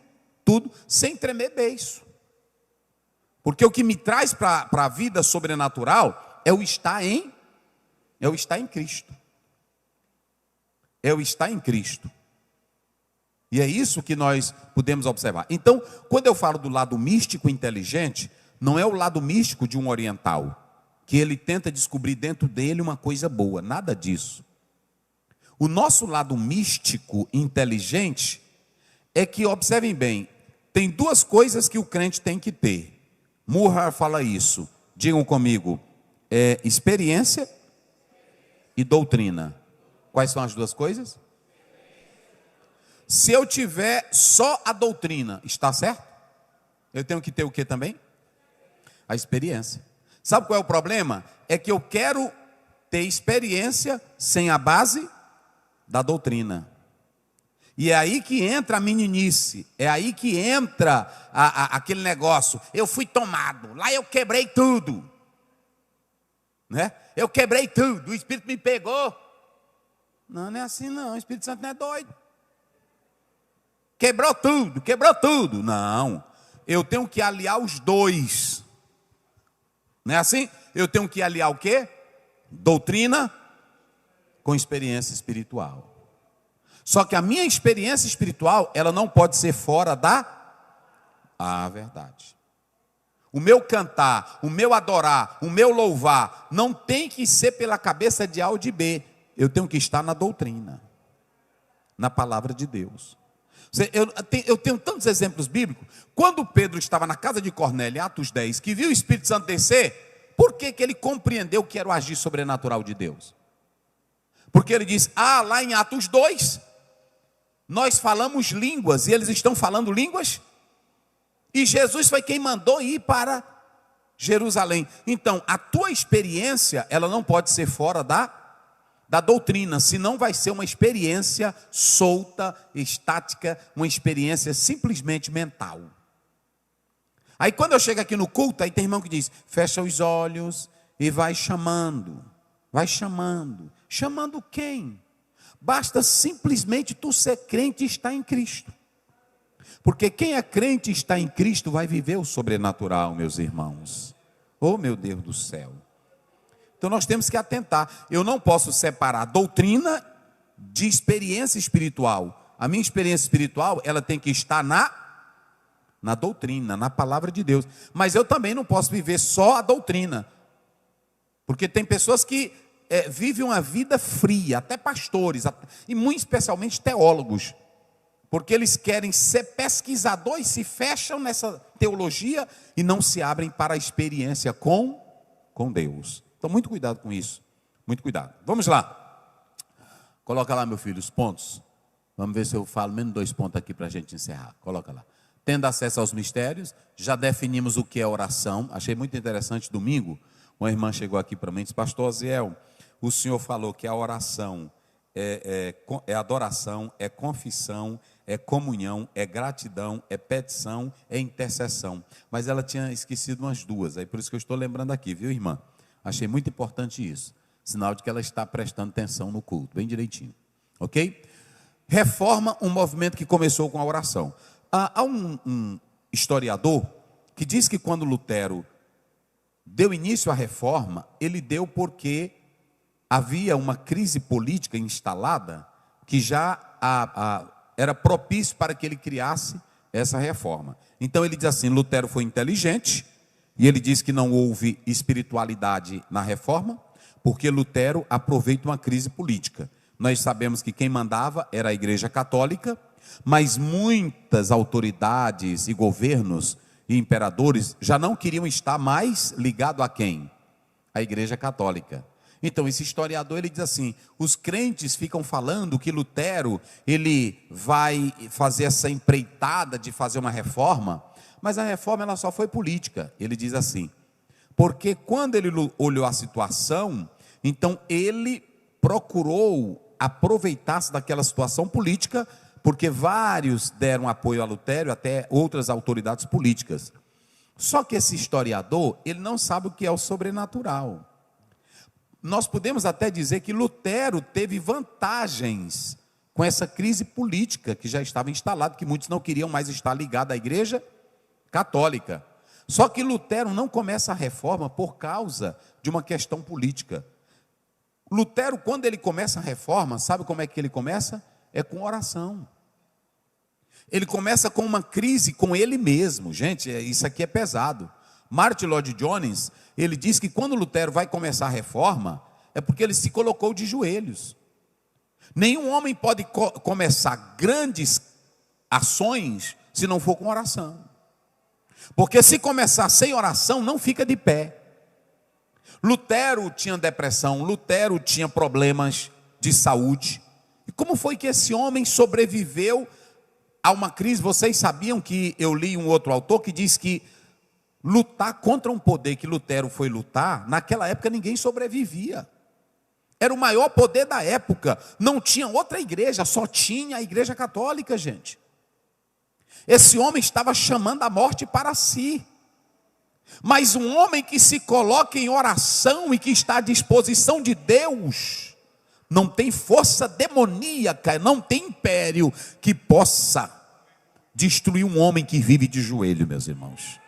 S1: tudo, sem tremer beiço. Porque o que me traz para a vida sobrenatural é o estar em Cristo. É o estar em Cristo. E é isso que nós podemos observar. Então, quando eu falo do lado místico inteligente, não é o lado místico de um oriental, que ele tenta descobrir dentro dele uma coisa boa, nada disso. O nosso lado místico inteligente é que, observem bem, tem duas coisas que o crente tem que ter. Murrar fala isso, digam comigo, experiência e doutrina. Quais são as duas coisas? Se eu tiver só a doutrina, está certo? Eu tenho que ter o que também? A experiência. Sabe qual é o problema? É que eu quero ter experiência sem a base da doutrina. E é aí que entra a meninice, é aí que entra aquele negócio. Eu fui tomado, lá eu quebrei tudo, né? Eu quebrei tudo, o Espírito me pegou. Não, não é assim não, o Espírito Santo não é doido. Quebrou tudo. Não, eu tenho que aliar os dois. Não é assim? Eu tenho que aliar o quê? Doutrina com experiência espiritual. Só que a minha experiência espiritual, ela não pode ser fora da verdade. O meu cantar, o meu adorar, o meu louvar, não tem que ser pela cabeça de A ou de B. Eu tenho que estar na doutrina, na palavra de Deus. Eu tenho tantos exemplos bíblicos. Quando Pedro estava na casa de Cornélio, em Atos 10, que viu o Espírito Santo descer, por que ele compreendeu que era o agir sobrenatural de Deus? Porque ele diz, lá em Atos 2, nós falamos línguas, e eles estão falando línguas, e Jesus foi quem mandou ir para Jerusalém. Então, a tua experiência, ela não pode ser fora da doutrina, senão vai ser uma experiência solta, estática, uma experiência simplesmente mental. Aí quando eu chego aqui no culto, aí tem irmão que diz, fecha os olhos e vai chamando. Chamando quem? Basta simplesmente tu ser crente e estar em Cristo. Porque quem é crente e está em Cristo vai viver o sobrenatural, meus irmãos. Oh, meu Deus do céu. Então nós temos que atentar. Eu não posso separar doutrina de experiência espiritual. A minha experiência espiritual, ela tem que estar na doutrina, na palavra de Deus. Mas eu também não posso viver só a doutrina. Porque tem pessoas que vivem uma vida fria, até pastores, e muito especialmente teólogos. Porque eles querem ser pesquisadores, se fecham nessa teologia e não se abrem para a experiência com Deus. Então, muito cuidado com isso. Muito cuidado. Vamos lá. Coloca lá, meu filho, os pontos. Vamos ver se eu falo menos 2 pontos aqui para a gente encerrar. Coloca lá. Tendo acesso aos mistérios, já definimos o que é oração. Achei muito interessante, domingo, uma irmã chegou aqui para mim e disse, pastor Aziel, o senhor falou que a oração é adoração, é confissão, é comunhão, é gratidão, é petição, é intercessão. Mas ela tinha esquecido umas 2, aí por isso que eu estou lembrando aqui, viu, irmã? Achei muito importante isso. Sinal de que ela está prestando atenção no culto, bem direitinho. Ok? Reforma, um movimento que começou com a oração. Há um historiador que diz que quando Lutero deu início à reforma, ele deu porque havia uma crise política instalada que já era propício para que ele criasse essa reforma. Então ele diz assim, Lutero foi inteligente, e ele diz que não houve espiritualidade na reforma, porque Lutero aproveita uma crise política. Nós sabemos que quem mandava era a Igreja Católica, mas muitas autoridades e governos e imperadores já não queriam estar mais ligados a quem? A Igreja Católica. Então esse historiador ele diz assim, os crentes ficam falando que Lutero ele vai fazer essa empreitada de fazer uma reforma, mas a reforma ela só foi política. Ele diz assim, porque quando ele olhou a situação, então ele procurou aproveitar-se daquela situação política, porque vários deram apoio a Lutero, até outras autoridades políticas. Só que esse historiador, ele não sabe o que é o sobrenatural. Nós podemos até dizer que Lutero teve vantagens com essa crise política que já estava instalada, que muitos não queriam mais estar ligados à Igreja Católica. Só que Lutero não começa a reforma por causa de uma questão política. Lutero, quando ele começa a reforma, sabe como é que ele começa? É com oração. Ele começa com uma crise com ele mesmo. Gente, isso aqui é pesado. Martin Lloyd-Jones, ele diz que quando Lutero vai começar a reforma, é porque ele se colocou de joelhos. Nenhum homem pode começar grandes ações se não for com oração. Porque se começar sem oração, não fica de pé. Lutero tinha depressão, Lutero tinha problemas de saúde. E como foi que esse homem sobreviveu há uma crise. Vocês sabiam que eu li um outro autor que diz que lutar contra um poder que Lutero foi lutar, naquela época ninguém sobrevivia. Era o maior poder da época. Não tinha outra igreja, só tinha a igreja católica, gente. Esse homem estava chamando a morte para si. Mas um homem que se coloca em oração e que está à disposição de Deus, não tem força demoníaca, não tem império que possa destruir um homem que vive de joelho, meus irmãos.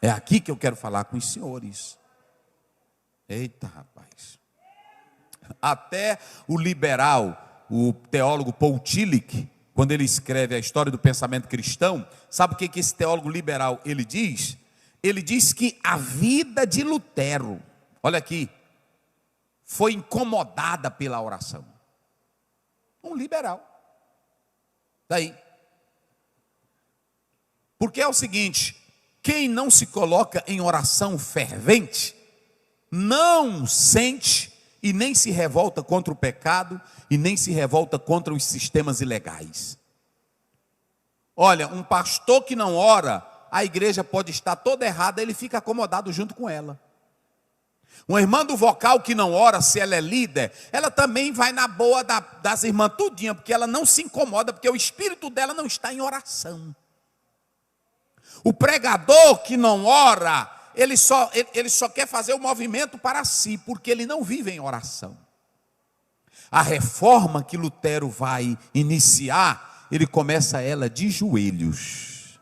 S1: É aqui que eu quero falar com os senhores. Eita, rapaz. Até o liberal, o teólogo Paul Tillich, quando ele escreve a história do pensamento cristão, sabe o que esse teólogo liberal ele diz? Ele diz que a vida de Lutero, olha aqui, foi incomodada pela oração. Um liberal. Daí. Porque é o seguinte, quem não se coloca em oração fervente, não sente e nem se revolta contra o pecado e nem se revolta contra os sistemas ilegais. Olha, um pastor que não ora, a igreja pode estar toda errada, ele fica acomodado junto com ela. Uma irmã do vocal que não ora, se ela é líder, ela também vai na boa das irmãs tudinha, porque ela não se incomoda, porque o espírito dela não está em oração. O pregador que não ora, ele só quer fazer o movimento para si, porque ele não vive em oração. A reforma que Lutero vai iniciar, ele começa ela de joelhos.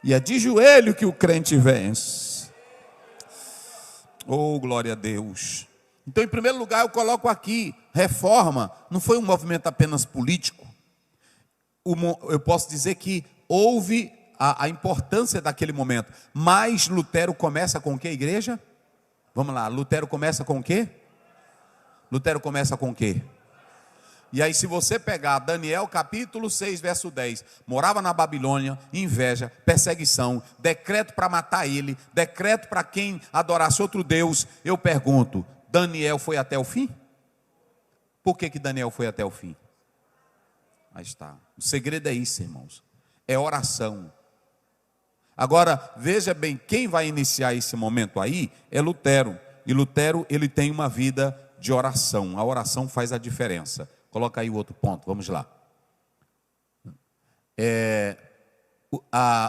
S1: E é de joelho que o crente vence. Oh, glória a Deus. Então, em primeiro lugar, eu coloco aqui, reforma não foi um movimento apenas político. Eu posso dizer que houve a importância daquele momento. Mas Lutero começa com o que, igreja? Vamos lá, Lutero começa com o quê? Lutero começa com o quê? E aí, se você pegar Daniel capítulo 6, verso 10, morava na Babilônia, inveja, perseguição, decreto para matar ele, decreto para quem adorasse outro Deus. Eu pergunto, Daniel foi até o fim? Por que Daniel foi até o fim? Aí está. O segredo é isso, irmãos. É oração. Agora, veja bem, quem vai iniciar esse momento aí é Lutero. E Lutero, ele tem uma vida de oração. A oração faz a diferença. Coloca aí o outro ponto, vamos lá.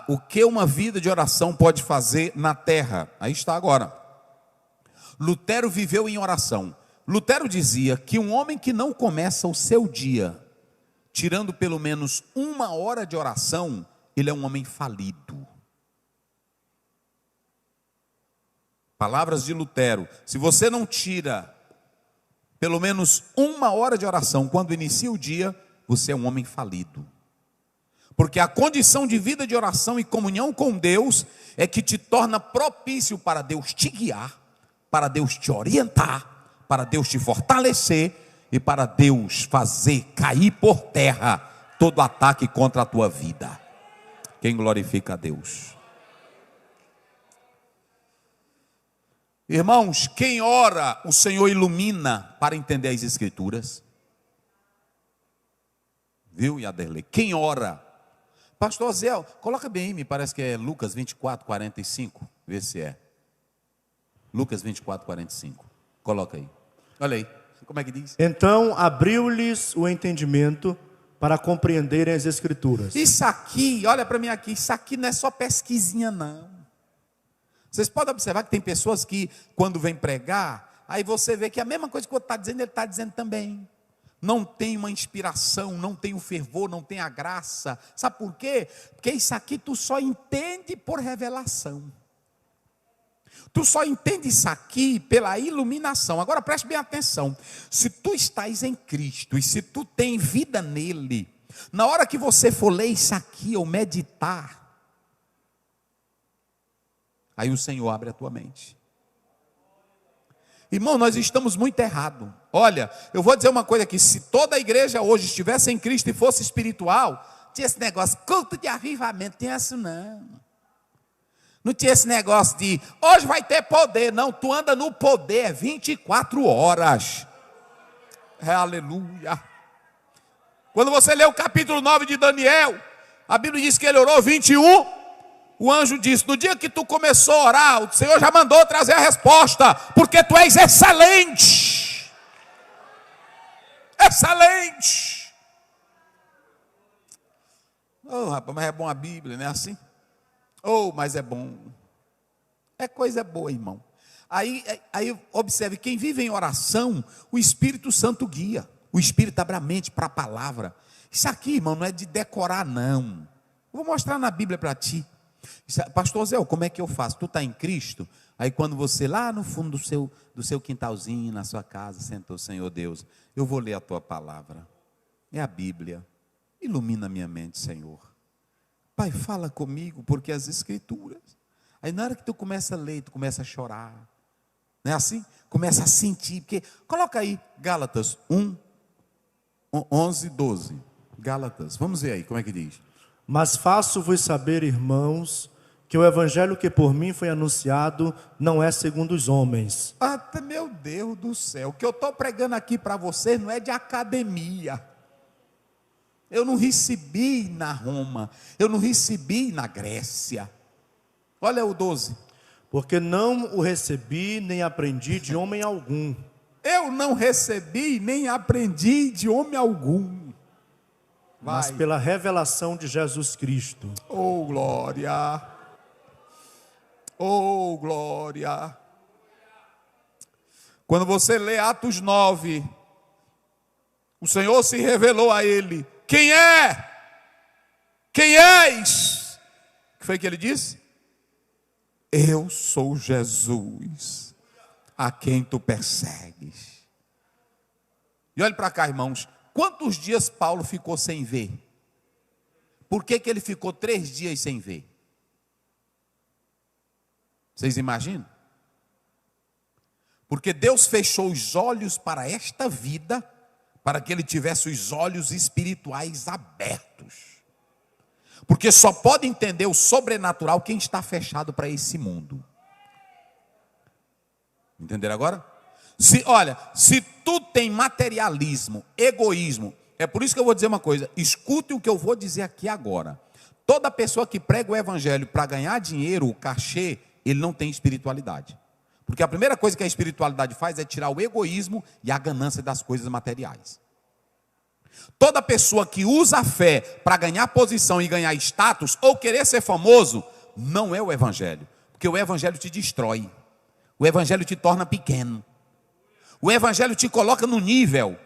S1: O que uma vida de oração pode fazer na terra? Aí está agora. Lutero viveu em oração. Lutero dizia que um homem que não começa o seu dia tirando pelo menos 1 hora de oração, ele é um homem falido. Palavras de Lutero. Se você não tira pelo menos 1 hora de oração quando inicia o dia, você é um homem falido. Porque a condição de vida de oração e comunhão com Deus é que te torna propício para Deus te guiar, para Deus te orientar, para Deus te fortalecer e para Deus fazer cair por terra todo ataque contra a tua vida. Quem glorifica a Deus? Irmãos, quem ora, o Senhor ilumina para entender as Escrituras. Viu, Yaderlei? Quem ora? Pastor Zé, coloca bem aí, me parece que é Lucas 24, 45. Vê se é. Lucas 24, 45. Coloca aí. Olha aí. Como é que diz?
S2: Então abriu-lhes o entendimento para compreenderem as Escrituras.
S1: Isso aqui, olha para mim aqui, isso aqui não é só pesquisinha não. Vocês podem observar que tem pessoas que, quando vêm pregar, aí você vê que a mesma coisa que o outro está dizendo, ele está dizendo também. Não tem uma inspiração, não tem o fervor, não tem a graça. Sabe por quê? Porque isso aqui tu só entende por revelação. Tu só entende isso aqui pela iluminação. Agora preste bem atenção. Se tu estás em Cristo e se tu tem vida nele, na hora que você for ler isso aqui ou meditar, aí o Senhor abre a tua mente. Irmão, nós estamos muito errados. Olha, eu vou dizer uma coisa aqui. Se toda a igreja hoje estivesse em Cristo e fosse espiritual, tinha esse negócio, culto de avivamento, tinha isso não. Não tinha esse negócio de, hoje vai ter poder. Não, tu anda no poder 24 horas. Aleluia. Quando você lê o capítulo 9 de Daniel, a Bíblia diz que ele orou 21. O anjo disse: no dia que tu começou a orar, o Senhor já mandou trazer a resposta, porque tu és excelente. Excelente. Oh, rapaz, mas é bom a Bíblia, não é assim? Oh, mas é bom. É coisa boa, irmão. Aí observe, quem vive em oração, o Espírito Santo guia. O Espírito abre a mente para a palavra. Isso aqui, irmão, não é de decorar, não. Vou mostrar na Bíblia para ti. Pastor Zé, como é que eu faço? Tu está em Cristo? Aí quando você lá no fundo do seu quintalzinho, na sua casa, sentou: Senhor Deus, eu vou ler a tua palavra. É a Bíblia. Ilumina a minha mente, Senhor. Pai, fala comigo, porque as Escrituras. Aí na hora que tu começa a ler, tu começa a chorar. Não é assim? Começa a sentir. Porque, coloca aí, Gálatas 1, 11, 12. Gálatas, vamos ver aí, como é que diz?
S2: Mas faço-vos saber, irmãos, que o evangelho que por mim foi anunciado não é segundo os homens.
S1: Meu Deus do céu, o que eu estou pregando aqui para você não é de academia. Eu não recebi na Roma, eu não recebi na Grécia. Olha o 12.
S2: Porque não o recebi nem aprendi de homem algum.
S1: Eu não recebi nem aprendi de homem algum.
S2: Mas pela revelação de Jesus Cristo.
S1: Oh, glória! Oh, glória! Quando você lê Atos 9, o Senhor se revelou a ele. Quem é? Quem és? O que foi que ele disse? Eu sou Jesus, a quem tu persegues. E olhe para cá, irmãos. Quantos dias Paulo ficou sem ver? Por que ele ficou 3 dias sem ver? Vocês imaginam? Porque Deus fechou os olhos para esta vida, para que ele tivesse os olhos espirituais abertos. Porque só pode entender o sobrenatural quem está fechado para esse mundo. Entenderam agora? Se tu tem materialismo, egoísmo, é por isso que eu vou dizer uma coisa, escute o que eu vou dizer aqui agora. Toda pessoa que prega o evangelho para ganhar dinheiro, o cachê, ele não tem espiritualidade. Porque a primeira coisa que a espiritualidade faz é tirar o egoísmo e a ganância das coisas materiais. Toda pessoa que usa a fé para ganhar posição e ganhar status, ou querer ser famoso, não é o evangelho. Porque o evangelho te destrói. O evangelho te torna pequeno. O evangelho te coloca no nível.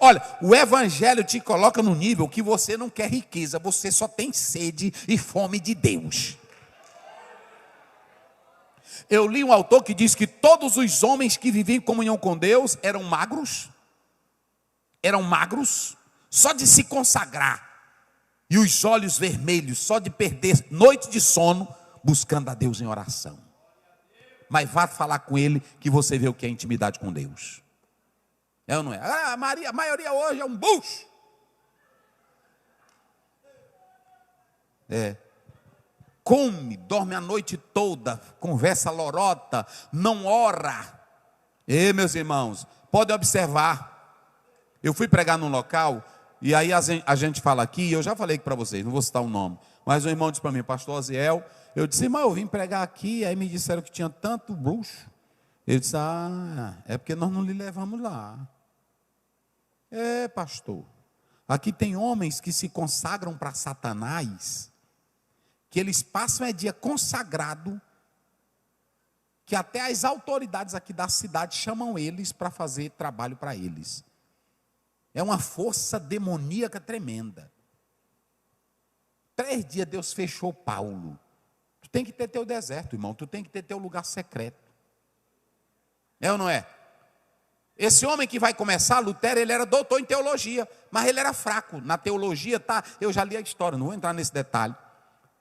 S1: Olha, o evangelho te coloca no nível que você não quer riqueza, você só tem sede e fome de Deus. Eu li um autor que diz que todos os homens que viviam em comunhão com Deus eram magros, só de se consagrar, e os olhos vermelhos, só de perder noite de sono, buscando a Deus em oração. Mas vá falar com ele, que você vê o que é intimidade com Deus. É ou não é? A maioria hoje é um bucho. Come, dorme a noite toda, conversa lorota, não ora. Meus irmãos, podem observar. Eu fui pregar num local, e aí a gente fala aqui, eu já falei para vocês, não vou citar o nome, mas o irmão disse para mim, pastor Oziel, eu disse: mas eu vim pregar aqui, aí me disseram que tinha tanto bruxo. Ele disse: é porque nós não lhe levamos lá. Pastor, aqui tem homens que se consagram para Satanás, que eles passam dia consagrado, que até as autoridades aqui da cidade chamam eles para fazer trabalho para eles. É uma força demoníaca tremenda. 3 dias Deus fechou Paulo. Tu tem que ter teu deserto, irmão. Tu tem que ter teu lugar secreto. É ou não é? Esse homem que vai começar, Lutero, ele era doutor em teologia, mas ele era fraco na teologia, tá? Eu já li a história, não vou entrar nesse detalhe.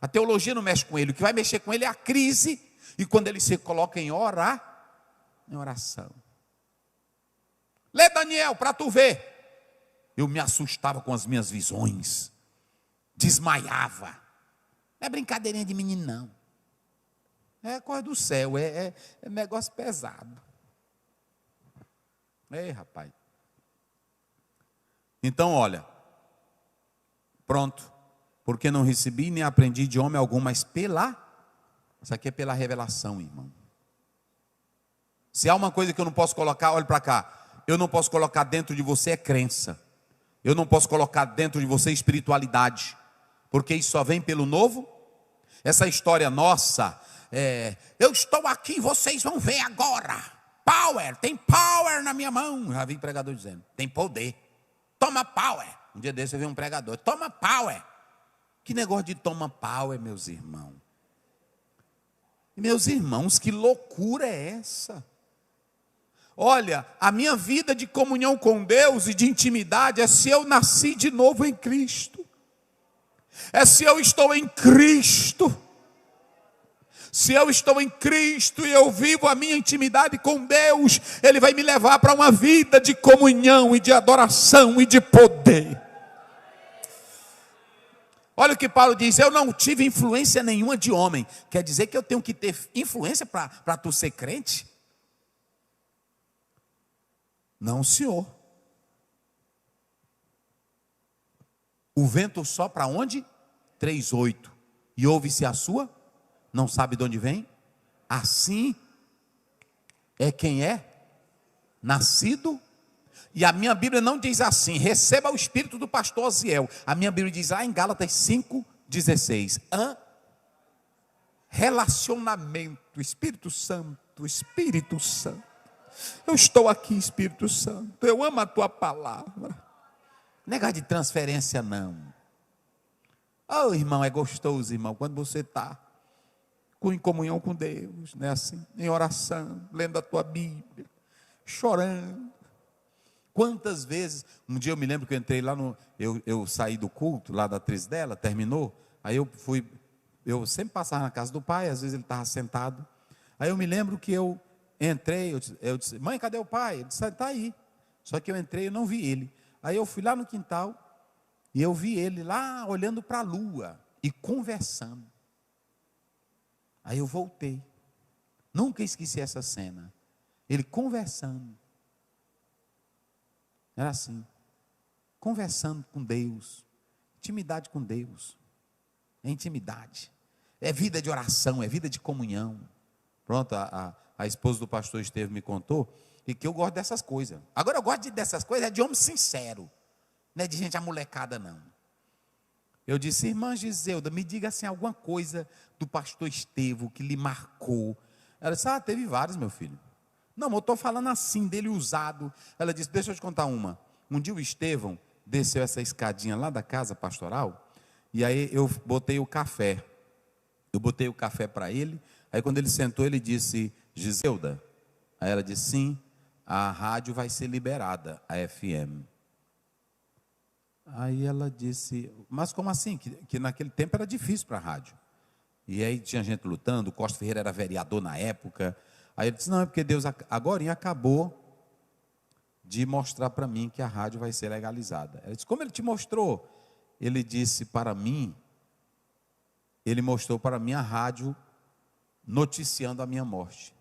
S1: A teologia não mexe com ele, o que vai mexer com ele é a crise, e quando ele se coloca em oração. Lê Daniel para tu ver. Eu me assustava com as minhas visões, desmaiava. Não é brincadeirinha de menino, não. É coisa do céu, é negócio pesado. Rapaz. Então, olha, pronto, porque não recebi nem aprendi de homem algum, mas isso aqui é pela revelação, irmão. Se há uma coisa que eu não posso colocar, olhe para cá, eu não posso colocar dentro de você é crença, eu não posso colocar dentro de você espiritualidade, porque isso só vem pelo novo. Essa história nossa, eu estou aqui, vocês vão ver agora, power, tem power na minha mão, já vi pregador dizendo, tem poder, toma power. Um dia desse eu vi um pregador, toma power. Que negócio de toma power, meus irmãos? Meus irmãos, que loucura é essa? Olha, a minha vida de comunhão com Deus e de intimidade é se eu nasci de novo em Cristo. É se eu estou em Cristo. Se eu estou em Cristo e eu vivo a minha intimidade com Deus, Ele vai me levar para uma vida de comunhão e de adoração e de poder. Olha o que Paulo diz, eu não tive influência nenhuma de homem. Quer dizer que eu tenho que ter influência para tu ser crente? Não, senhor. O vento sopra onde? 3:8. E ouve-se a sua? Não sabe de onde vem? Assim é quem é nascido. E a minha Bíblia não diz assim, receba o espírito do pastor Osiel. A minha Bíblia diz lá em Gálatas 5:16. Relacionamento, Espírito Santo, Espírito Santo. Eu estou aqui, Espírito Santo, eu amo a tua palavra. Negócio de transferência não. Oh, irmão, é gostoso, irmão, quando você está em comunhão com Deus, né, assim, em oração, lendo a tua Bíblia, chorando. Quantas vezes, um dia eu me lembro que eu entrei lá eu saí do culto, lá da atriz dela, terminou, aí eu sempre passava na casa do pai, às vezes ele estava sentado, aí eu me lembro que eu entrei, eu disse, mãe, cadê o pai? Ele disse, está aí, só que eu entrei e não vi ele, aí eu fui lá no quintal, e eu vi ele lá, olhando para a lua, e conversando, aí eu voltei, nunca esqueci essa cena, ele conversando, era assim, conversando com Deus, intimidade com Deus, é intimidade, é vida de oração, é vida de comunhão. Pronto, a esposa do pastor Estevão me contou, e que eu gosto dessas coisas. Agora eu gosto dessas coisas, é de homem sincero, não é de gente amolecada não. Eu disse, irmã Giseuda, me diga assim, alguma coisa do pastor Estevão que lhe marcou. Ela disse, teve vários, meu filho. Não, eu estou falando assim, dele usado. Ela disse, deixa eu te contar uma. Um dia o Estevão desceu essa escadinha lá da casa pastoral, e aí eu botei o café. Eu botei o café para ele, aí quando ele sentou, ele disse, Giseuda, aí ela disse, sim, a rádio vai ser liberada, a FM. Aí ela disse, mas como assim? Que naquele tempo era difícil para a rádio. E aí tinha gente lutando, o Costa Ferreira era vereador na época. Aí ele disse, não, é porque Deus agora acabou de mostrar para mim que a rádio vai ser legalizada. Ela disse, como ele te mostrou? Ele disse para mim, ele mostrou para mim a rádio noticiando a minha morte.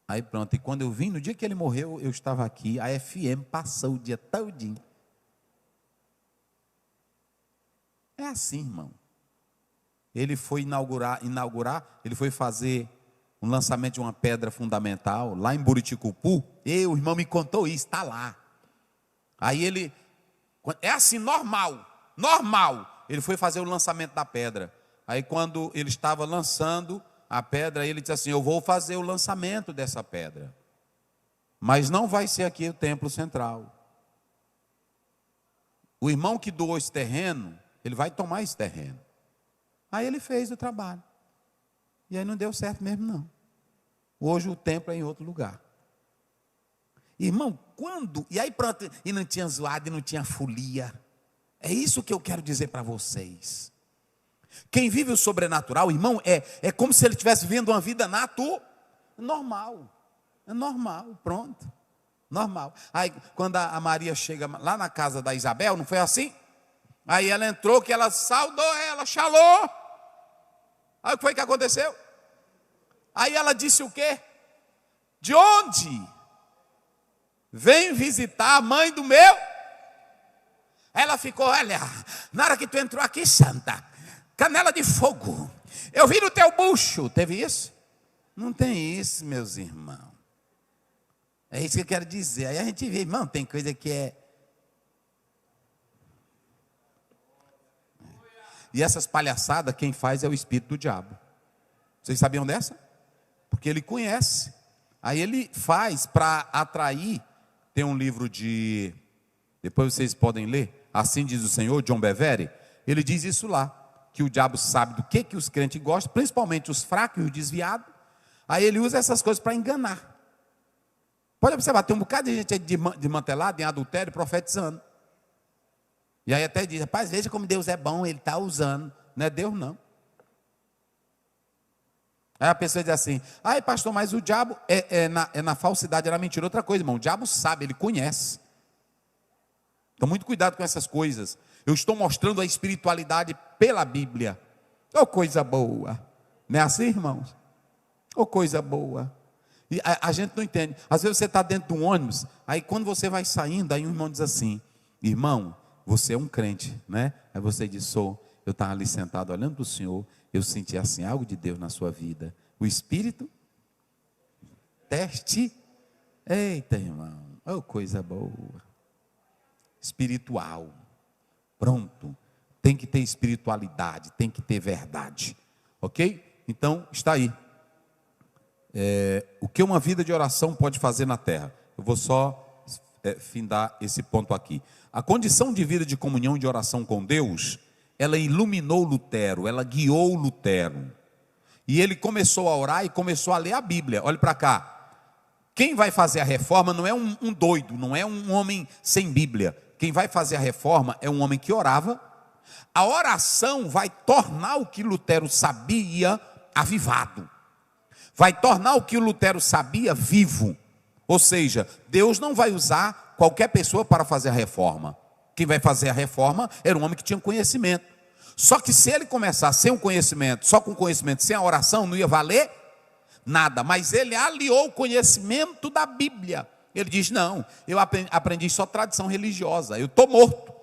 S1: Aí pronto, e quando eu vim, no dia que ele morreu, eu estava aqui, a FM passou o dia todinho. É assim, irmão. Ele foi inaugurar, ele foi fazer um lançamento de uma pedra fundamental, lá em Buriticupu, o irmão me contou isso, está lá. Aí ele, é assim, normal, ele foi fazer o lançamento da pedra. Aí quando ele estava lançando a pedra, ele disse assim, eu vou fazer o lançamento dessa pedra, mas não vai ser aqui o templo central. O irmão que doou esse terreno, ele vai tomar esse terreno. Aí ele fez o trabalho. E aí não deu certo mesmo não. Hoje o templo é em outro lugar. Irmão, quando... E aí pronto, e não tinha zoada, e não tinha folia. É isso que eu quero dizer para vocês. Quem vive o sobrenatural, irmão, é como se ele estivesse vivendo uma vida normal. É normal, pronto. Normal. Aí quando a Maria chega lá na casa da Isabel, não foi assim? Aí ela entrou, que ela saudou ela, xalou. Aí o que foi que aconteceu? Aí ela disse o quê? De onde? Vem visitar a mãe do meu Ela ficou, olha, na hora que tu entrou aqui, santa, canela de fogo, eu vi no teu bucho. Teve isso? Não tem isso, meus irmãos. É isso que eu quero dizer. Aí a gente vê, irmão, tem coisa que é... E essas palhaçadas, quem faz é o espírito do diabo. Vocês sabiam dessa? Porque ele conhece. Aí ele faz para atrair. Tem um livro de... Depois vocês podem ler. Assim diz o Senhor, John Bevere. Ele diz isso lá. Que o diabo sabe do que os crentes gostam. Principalmente os fracos e os desviados. Aí ele usa essas coisas para enganar. Pode observar, tem um bocado de gente desmantelada em adultério, profetizando. E aí até diz, rapaz, veja como Deus é bom, Ele está usando. Não é Deus, não. Aí a pessoa diz assim, ai pastor, mas o diabo é na falsidade, é na mentira. Outra coisa, irmão, o diabo sabe, ele conhece. Então muito cuidado com essas coisas. Eu estou mostrando a espiritualidade pela Bíblia. Oh, coisa boa. Não é assim, irmãos? Oh, coisa boa. E a gente não entende. Às vezes você está dentro de um ônibus, aí quando você vai saindo, aí um irmão diz assim, irmão, você é um crente, né? Aí você diz, sou. Eu estava ali sentado olhando para o Senhor, eu senti assim, algo de Deus na sua vida. O Espírito, teste. Eita, irmão, oh, coisa boa. Espiritual. Pronto. Tem que ter espiritualidade, tem que ter verdade. Ok? Então, está aí. O que uma vida de oração pode fazer na terra? Eu vou só findar esse ponto aqui. A condição de vida de comunhão e de oração com Deus, ela iluminou Lutero, ela guiou Lutero. E ele começou a orar e começou a ler a Bíblia. Olhe para cá. Quem vai fazer a reforma não é um doido, não é um homem sem Bíblia. Quem vai fazer a reforma é um homem que orava. A oração vai tornar o que Lutero sabia avivado. Vai tornar o que o Lutero sabia vivo. Ou seja, Deus não vai usar qualquer pessoa para fazer a reforma. Quem vai fazer a reforma era um homem que tinha conhecimento. Só que se ele começar sem um conhecimento, só com conhecimento, sem a oração, não ia valer nada. Mas ele aliou o conhecimento da Bíblia. Ele diz, não, eu aprendi só tradição religiosa, eu estou morto.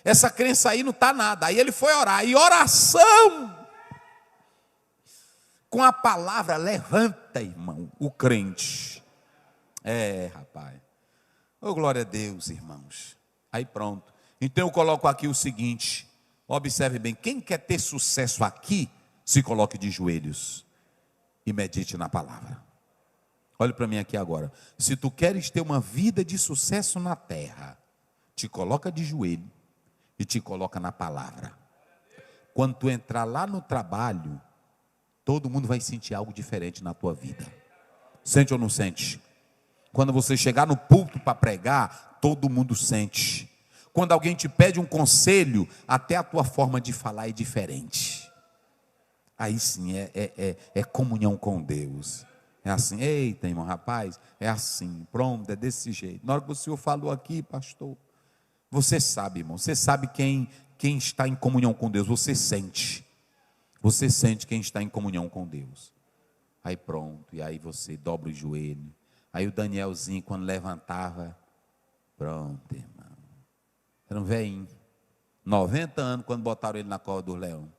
S1: Essa crença aí não está nada. Aí ele foi orar, e oração... Com a palavra, levanta, irmão, o crente. Rapaz. Oh, glória a Deus, irmãos. Aí pronto. Então eu coloco aqui o seguinte. Observe bem, quem quer ter sucesso aqui, se coloque de joelhos e medite na palavra. Olhe para mim aqui agora. Se tu queres ter uma vida de sucesso na terra, te coloca de joelho e te coloca na palavra. Quando tu entrar lá no trabalho, todo mundo vai sentir algo diferente na tua vida. Sente ou não sente? Quando você chegar no púlpito para pregar, todo mundo sente. Quando alguém te pede um conselho, até a tua forma de falar é diferente. Aí sim, é comunhão com Deus. É assim, eita irmão, rapaz, é assim, pronto, é desse jeito. Na hora que o Senhor falou aqui, pastor, você sabe, irmão, você sabe quem está em comunhão com Deus, você sente. Você sente quem está em comunhão com Deus. Aí pronto, e aí você dobra o joelho. Aí o Danielzinho, quando levantava, pronto, irmão. Era um velhinho. 90 anos, quando botaram ele na cova do leão.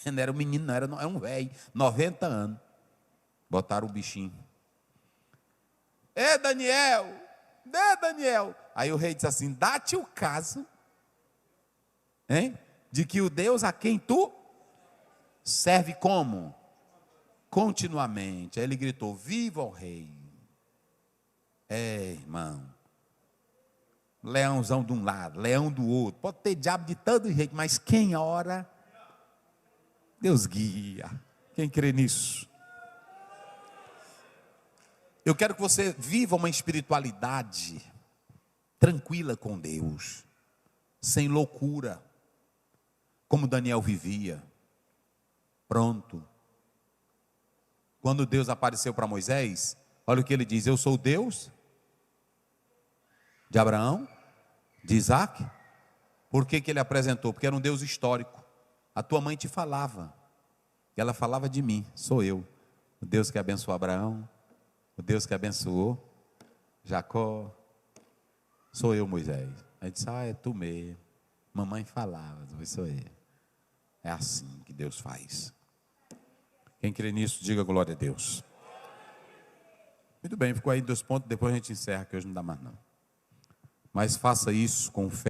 S1: Não era um menino, não, era um velho. 90 anos. Botaram o bichinho. Daniel! Daniel! Aí o rei disse assim, dá-te o caso, hein? De que o Deus a quem tu serve como? Continuamente. Aí ele gritou, viva o rei. Irmão. Leãozão de um lado, leão do outro. Pode ter diabo de todo jeito, mas quem ora, Deus guia. Quem crê nisso? Eu quero que você viva uma espiritualidade tranquila com Deus, sem loucura, como Daniel vivia. Pronto. Quando Deus apareceu para Moisés, olha o que ele diz, eu sou o Deus de Abraão, de Isaac. Por que ele apresentou? Porque era um Deus histórico. A tua mãe te falava, ela falava de mim, sou eu, o Deus que abençoou Abraão, o Deus que abençoou Jacó, sou eu, Moisés. Aí disse, é tu mesmo. Mamãe falava, isso aí. É assim que Deus faz. Quem crê nisso, diga glória a Deus. Muito bem, ficou aí 2 pontos, depois a gente encerra, que hoje não dá mais não. Mas faça isso com fé.